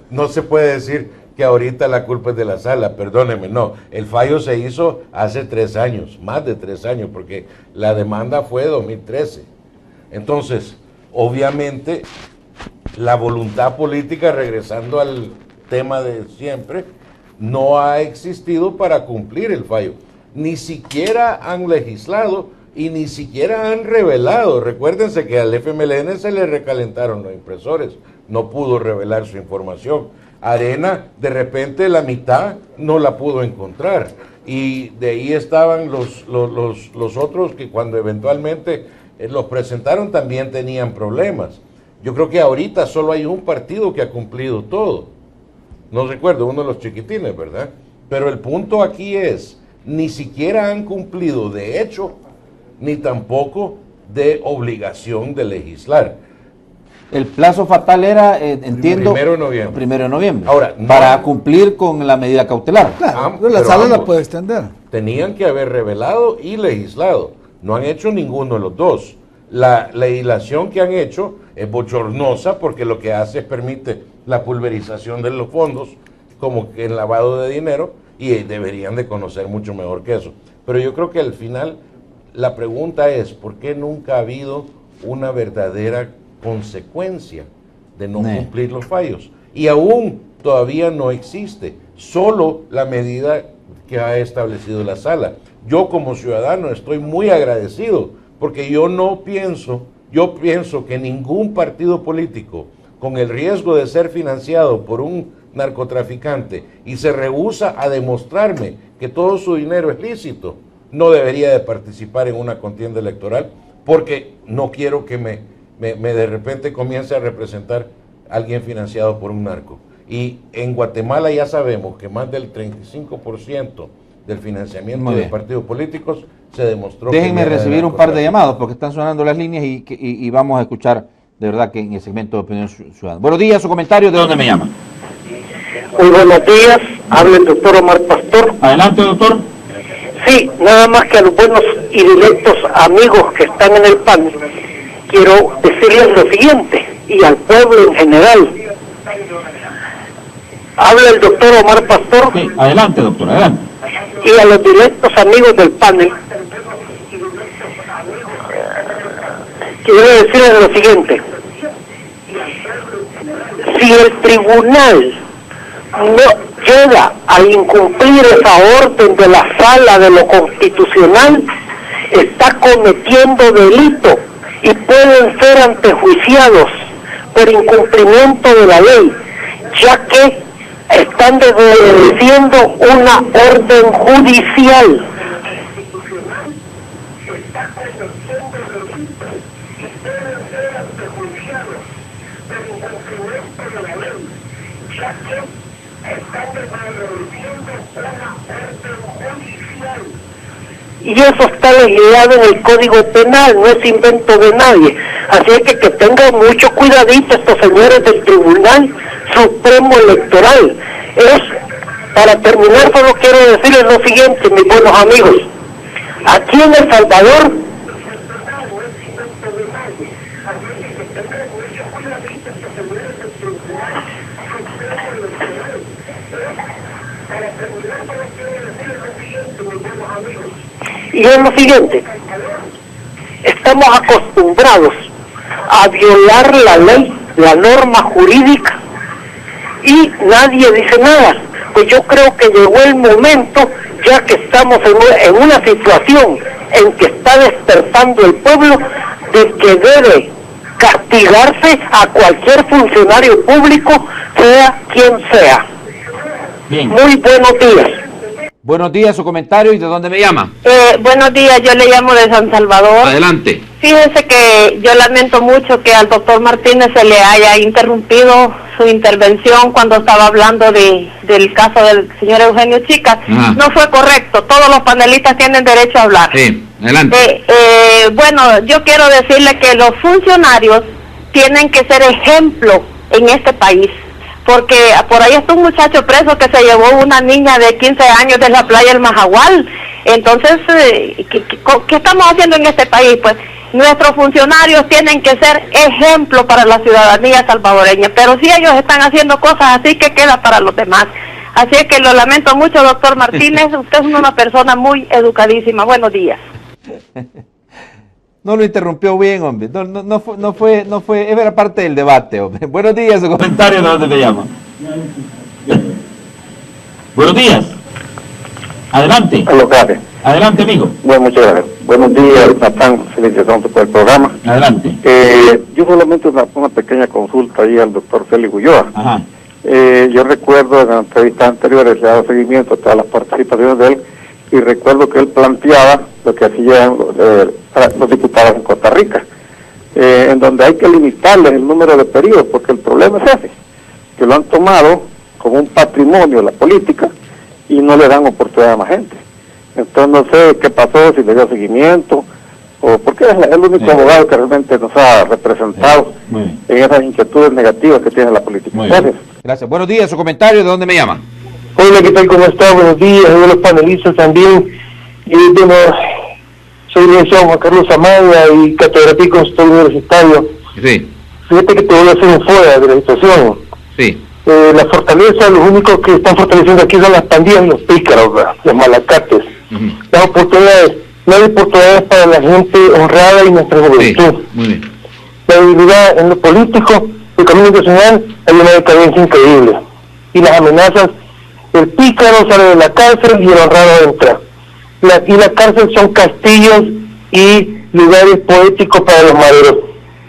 Speaker 4: no se puede decir que ahorita la culpa es de la sala, perdóneme, no, el fallo se hizo hace 3 años, más de 3 años, porque la demanda fue 2013. Entonces, obviamente, la voluntad política, regresando al tema de siempre, no ha existido para cumplir el fallo. Ni siquiera han legislado y ni siquiera han revelado. Recuérdense que al FMLN se le recalentaron los impresores, no pudo revelar su información. Arena, de repente la mitad no la pudo encontrar y de ahí estaban los otros que cuando eventualmente los presentaron también tenían problemas. Yo creo que ahorita solo hay un partido que ha cumplido todo. No recuerdo, uno de los chiquitines, ¿verdad? Pero el punto aquí es, ni siquiera han cumplido de hecho, ni tampoco de obligación de legislar.
Speaker 1: El plazo fatal era, entiendo,
Speaker 4: 1 de noviembre.
Speaker 1: 1 de noviembre.
Speaker 4: Ahora,
Speaker 1: para cumplir con la medida cautelar.
Speaker 5: Claro, la sala la puede extender.
Speaker 4: Tenían que haber revelado y legislado. No han hecho ninguno de los dos. La legislación que han hecho es bochornosa porque lo que hace es permite la pulverización de los fondos como que el lavado de dinero y deberían de conocer mucho mejor que eso. Pero yo creo que al final la pregunta es, ¿por qué nunca ha habido una verdadera consecuencia de no cumplir los fallos? Y aún todavía no existe, solo la medida que ha establecido la sala. Yo como ciudadano estoy muy agradecido porque yo pienso que ningún partido político con el riesgo de ser financiado por un narcotraficante y se rehúsa a demostrarme que todo su dinero es lícito, no debería de participar en una contienda electoral porque no quiero que me de repente comience a representar a alguien financiado por un narco. Y en Guatemala ya sabemos que más del 35% del financiamiento de partidos políticos se demostró.
Speaker 1: Déjenme recibir un par de llamados porque están sonando las líneas y vamos a escuchar de verdad que en el segmento de opinión ciudadana. Buenos días, su comentario, ¿de dónde me llama?
Speaker 11: Muy buenos días, habla el doctor Omar Pastor.
Speaker 1: Adelante, doctor.
Speaker 11: Sí, nada más que a los buenos y directos amigos que están en el panel, quiero decirles lo siguiente, y al pueblo en general. Habla el doctor Omar Pastor.
Speaker 1: Sí, adelante, doctor, adelante.
Speaker 11: Y a los directos amigos del panel, quiero decirles lo siguiente. Si el tribunal no llega a incumplir esa orden de la sala de lo constitucional, está cometiendo delito y pueden ser antejuiciados por incumplimiento de la ley, ya que están desobedeciendo una orden judicial. Y eso está legislado en el Código Penal, no es invento de nadie. Así es que tengan mucho cuidadito estos señores del Tribunal Supremo Electoral. Para terminar, solo quiero decirles lo siguiente, mis buenos amigos. Aquí en El Salvador, y es lo siguiente, estamos acostumbrados a violar la ley, la norma jurídica, y nadie dice nada. Pues yo creo que llegó el momento, ya que estamos en una situación en que está despertando el pueblo, de que debe castigarse a cualquier funcionario público, sea quien sea.
Speaker 1: Bien.
Speaker 11: Muy buenos días.
Speaker 1: Buenos días, su comentario y de dónde me llama.
Speaker 12: Buenos días, yo le llamo de San Salvador.
Speaker 1: Adelante.
Speaker 12: Fíjese que yo lamento mucho que al doctor Martínez se le haya interrumpido su intervención cuando estaba hablando del caso del señor Eugenio Chicas.
Speaker 1: Ajá.
Speaker 12: No fue correcto, todos los panelistas tienen derecho a hablar.
Speaker 1: Sí, adelante.
Speaker 12: Bueno, yo quiero decirle que los funcionarios tienen que ser ejemplo en este país. Porque por ahí está un muchacho preso que se llevó una niña de 15 años de la playa del Majagual. Entonces, ¿qué estamos haciendo en este país? Pues nuestros funcionarios tienen que ser ejemplo para la ciudadanía salvadoreña. Pero si ellos están haciendo cosas así, ¿qué queda para los demás? Así es que lo lamento mucho, doctor Martínez. Usted es una persona muy educadísima. Buenos días.
Speaker 1: No lo interrumpió bien, hombre. No fue, era parte del debate, hombre. Buenos días, su comentario, ¿de dónde te llama? Buenos días. Adelante. Adelante, amigo.
Speaker 13: Bueno, muchas gracias. Buenos días, Natán. Felicitaciones por el programa.
Speaker 1: Adelante.
Speaker 13: Yo solamente una pequeña consulta ahí al doctor Félix Ulloa.
Speaker 1: Ajá.
Speaker 13: Yo recuerdo en las entrevistas anteriores, le he dado seguimiento a todas las participaciones de él, y recuerdo que él planteaba lo que hacían los diputados en Costa Rica, en donde hay que limitarles el número de periodos, porque el problema es ese, que lo han tomado como un patrimonio la política y no le dan oportunidad a más gente. Entonces no sé qué pasó, si le dio seguimiento, o porque es el único abogado que realmente nos ha representado en esas inquietudes negativas que tiene la política. Gracias.
Speaker 1: Gracias. Buenos días, su comentario, ¿de dónde me llama?
Speaker 14: Hola, ¿qué tal? ¿Cómo está? Buenos días, a los panelistas también. Y bueno, soy licenciado Juan Carlos Amaya y catedrático universitario.
Speaker 1: Sí.
Speaker 14: Fíjate que te voy a hacer un fuera de la situación.
Speaker 1: Sí.
Speaker 14: La fortaleza, los únicos que están fortaleciendo aquí son las pandillas y los pícaros, ¿verdad? Los malacates. Las oportunidades, no hay oportunidades para la gente honrada y nuestra juventud.
Speaker 1: Sí. Muy bien.
Speaker 14: La debilidad en lo político, económico y social, hay una decadencia increíble. Y las amenazas, el pícaro sale de la cárcel y el honrado entra. Y la cárcel son castillos y lugares poéticos para los maderos.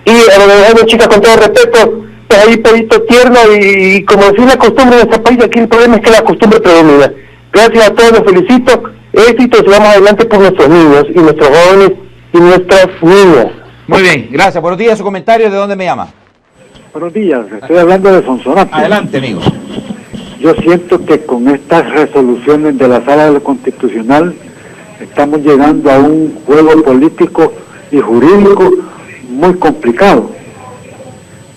Speaker 14: Y a lo mejor, chicas, con todo respeto, pues ahí pedito tierno y como decía la costumbre de este país, aquí el problema es que la costumbre predomina. Gracias a todos, los felicito, éxitos y vamos adelante por nuestros niños y nuestros jóvenes y nuestras niñas.
Speaker 1: Muy bien, gracias. Buenos días, su comentario, ¿de dónde me llama?
Speaker 15: Buenos días, estoy hablando de Sonsonate.
Speaker 1: Adelante, amigo.
Speaker 15: Yo siento que con estas resoluciones de la Sala de lo Constitucional estamos llegando a un juego político y jurídico muy complicado,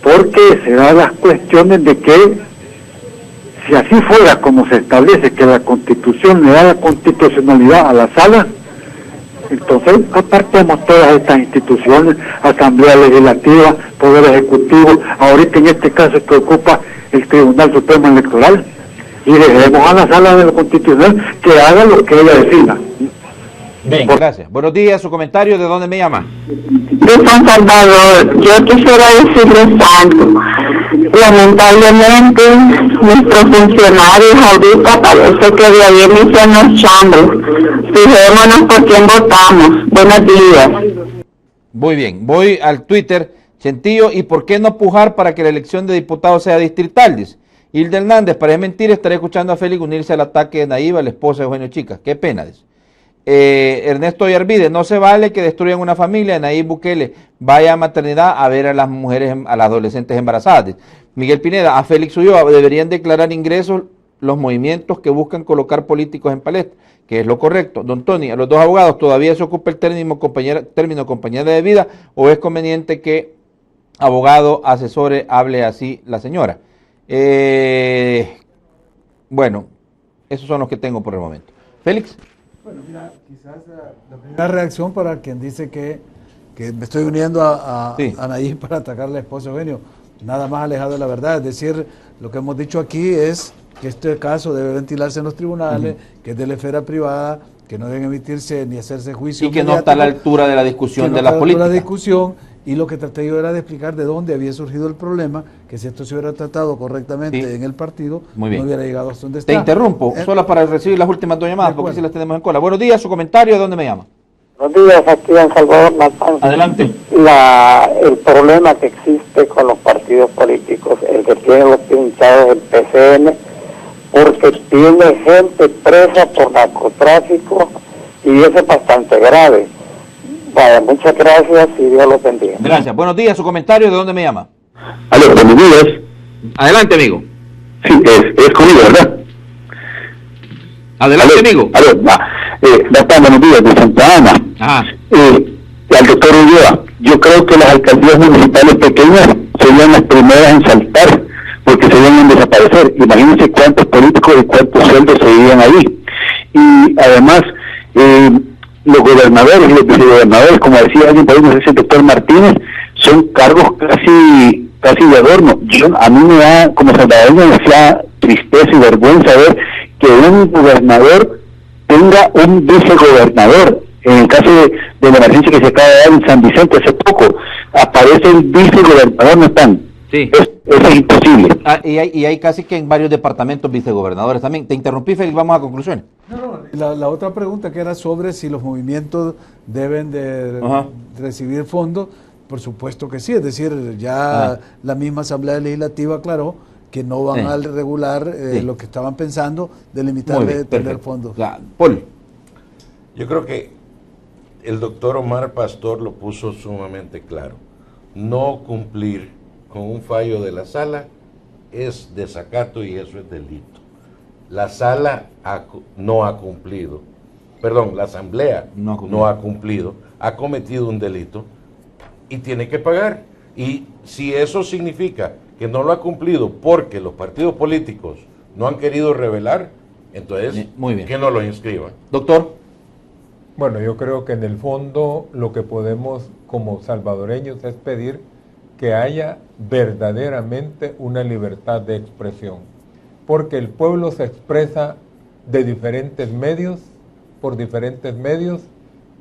Speaker 15: porque se dan las cuestiones de que si así fuera como se establece que la Constitución le da la constitucionalidad a la Sala, entonces apartemos todas estas instituciones, Asamblea Legislativa, Poder Ejecutivo, ahorita en este caso que ocupa el Tribunal Supremo Electoral, y dejemos a la Sala de lo Constitucional que haga lo que ella decida.
Speaker 1: Bien, gracias. Buenos días, su comentario, ¿de dónde me llama?
Speaker 16: De San Salvador. Yo quisiera decirles algo. Lamentablemente, nuestros funcionarios ahorita parece que de ayer inician los chambres. Fijémonos por quién votamos. Buenos días.
Speaker 1: Muy bien, voy al Twitter. Chentillo, ¿y por qué no pujar para que la elección de diputados sea distrital? Dice Hilda Hernández, parece mentira, estaré escuchando a Félix unirse al ataque de Naiva, la esposa de Eugenio Chicas. Qué pena, dice. Ernesto Yarvide, no se vale que destruyan una familia. Nayib Bukele vaya a maternidad a ver a las mujeres, a las adolescentes embarazadas. Miguel Pineda, a Félix Ulloa, deberían declarar ingresos los movimientos que buscan colocar políticos en palestra, que es lo correcto. Don Tony, a los dos abogados, ¿todavía se ocupa el término compañera de vida o es conveniente que abogado asesore hable así la señora? Bueno, esos son los que tengo por el momento. Félix.
Speaker 5: Bueno, mira, quizás la primera reacción para quien dice que me estoy uniendo a Nayib para atacar a la esposa de Eugenio, nada más alejado de la verdad. Es decir, lo que hemos dicho aquí es que este caso debe ventilarse en los tribunales, que es de la esfera privada, que no deben emitirse ni hacerse juicio.
Speaker 1: Y que no está a la altura de la discusión de la política.
Speaker 5: Y lo que traté yo era de explicar de dónde había surgido el problema, que si esto se hubiera tratado correctamente en el partido, no hubiera llegado hasta donde está.
Speaker 1: Te interrumpo, solo para recibir las últimas dos llamadas, porque si las tenemos en cola. Buenos días, su comentario, ¿de dónde me llama?
Speaker 11: Buenos días, aquí en Salvador Natán.
Speaker 1: Adelante.
Speaker 11: El problema que existe con los partidos políticos, el que tiene los pinchados del PCN, porque tiene gente presa por narcotráfico y eso es bastante grave. Vaya, muchas gracias y Dios los bendiga.
Speaker 1: Gracias. Buenos días, su comentario, ¿de dónde me llama?
Speaker 17: Aló, buenos días.
Speaker 1: Adelante, amigo.
Speaker 17: Sí, es conmigo, ¿verdad?
Speaker 1: Adelante, amigo.
Speaker 17: Aló, buenos días, de Santa Ana.
Speaker 1: Ajá.
Speaker 17: Al doctor Ulloa, yo creo que las alcaldías municipales pequeñas serían las primeras en saltar, porque serían en desaparecer. Imagínense cuántos políticos y cuántos sueldos se vivían ahí. Y además, los gobernadores y los vicegobernadores, como decía alguien por ahí, no sé si el doctor Martínez, son cargos casi de adorno. A mí me da, como salvadoreño, me da tristeza y vergüenza ver que un gobernador tenga un vicegobernador. En el caso de la emergencia que se acaba de dar en San Vicente hace poco, aparece el vicegobernador, no están.
Speaker 1: Sí.
Speaker 17: Eso es imposible.
Speaker 1: Y hay casi que en varios departamentos vicegobernadores también. Te interrumpí, Félix, vamos a conclusiones.
Speaker 5: La otra pregunta que era sobre si los movimientos deben de recibir fondos, por supuesto que sí, es decir, ya la misma Asamblea Legislativa aclaró que no van a regular lo que estaban pensando de limitarle de tener fondos.
Speaker 1: Paul.
Speaker 4: Yo creo que el doctor Omar Pastor lo puso sumamente claro. No cumplir con un fallo de la sala es desacato y eso es delito. La sala no ha cumplido, perdón, la asamblea no ha cumplido, ha cometido un delito y tiene que pagar. Y si eso significa que no lo ha cumplido porque los partidos políticos no han querido revelar, entonces que no lo inscriban.
Speaker 1: Doctor.
Speaker 3: Bueno, yo creo que en el fondo lo que podemos como salvadoreños es pedir que haya verdaderamente una libertad de expresión, porque el pueblo se expresa de diferentes medios, por diferentes medios,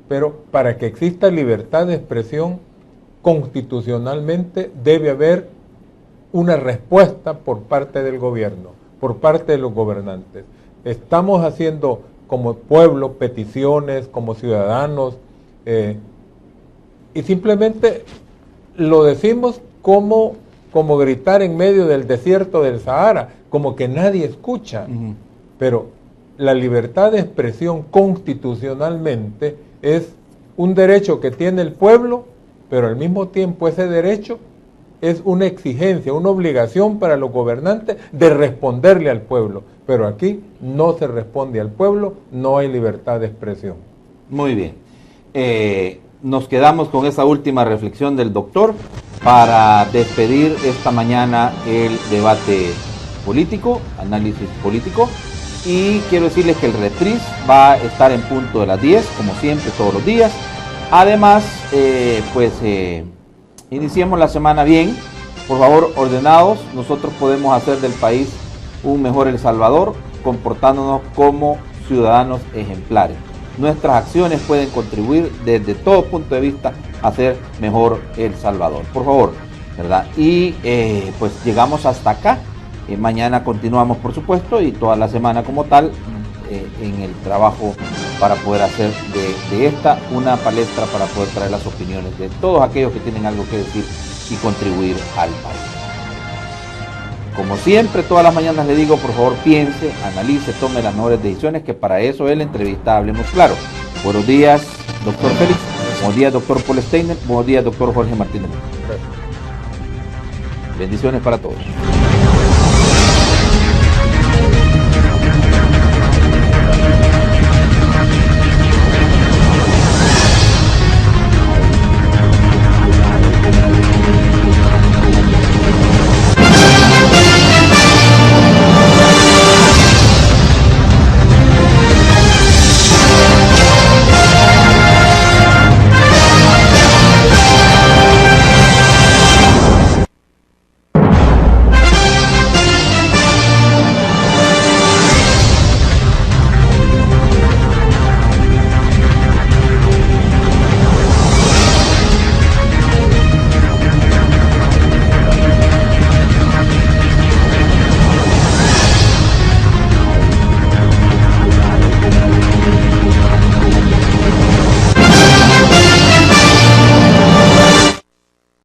Speaker 3: pero para que exista libertad de expresión, constitucionalmente debe haber una respuesta por parte del gobierno, por parte de los gobernantes. Estamos haciendo como pueblo peticiones, como ciudadanos, y simplemente lo decimos como gritar en medio del desierto del Sahara, como que nadie escucha. Pero la libertad de expresión constitucionalmente es un derecho que tiene el pueblo, pero al mismo tiempo ese derecho es una exigencia, una obligación para los gobernantes de responderle al pueblo. Pero aquí no se responde al pueblo, no hay libertad de expresión.
Speaker 1: Muy bien. Nos quedamos con esa última reflexión del doctor para despedir esta mañana el debate político, análisis político. Y quiero decirles que el reprise va a estar en punto de las 10, como siempre, todos los días. Además, iniciemos la semana bien, por favor, ordenados. Nosotros podemos hacer del país un mejor El Salvador, comportándonos como ciudadanos ejemplares. Nuestras acciones pueden contribuir desde todo punto de vista a hacer mejor El Salvador. Por favor, ¿verdad? Y pues llegamos hasta acá. Mañana continuamos, por supuesto, y toda la semana como tal, en el trabajo para poder hacer de esta una palestra para poder traer las opiniones de todos aquellos que tienen algo que decir y contribuir al país. Como siempre, todas las mañanas le digo, por favor, piense, analice, tome las mejores decisiones, que para eso es la entrevista Hablemos Claro. Buenos días, doctor Félix. Buenos días, doctor Paul Steiner. Buenos días, doctor Jorge Martínez. Bendiciones para todos.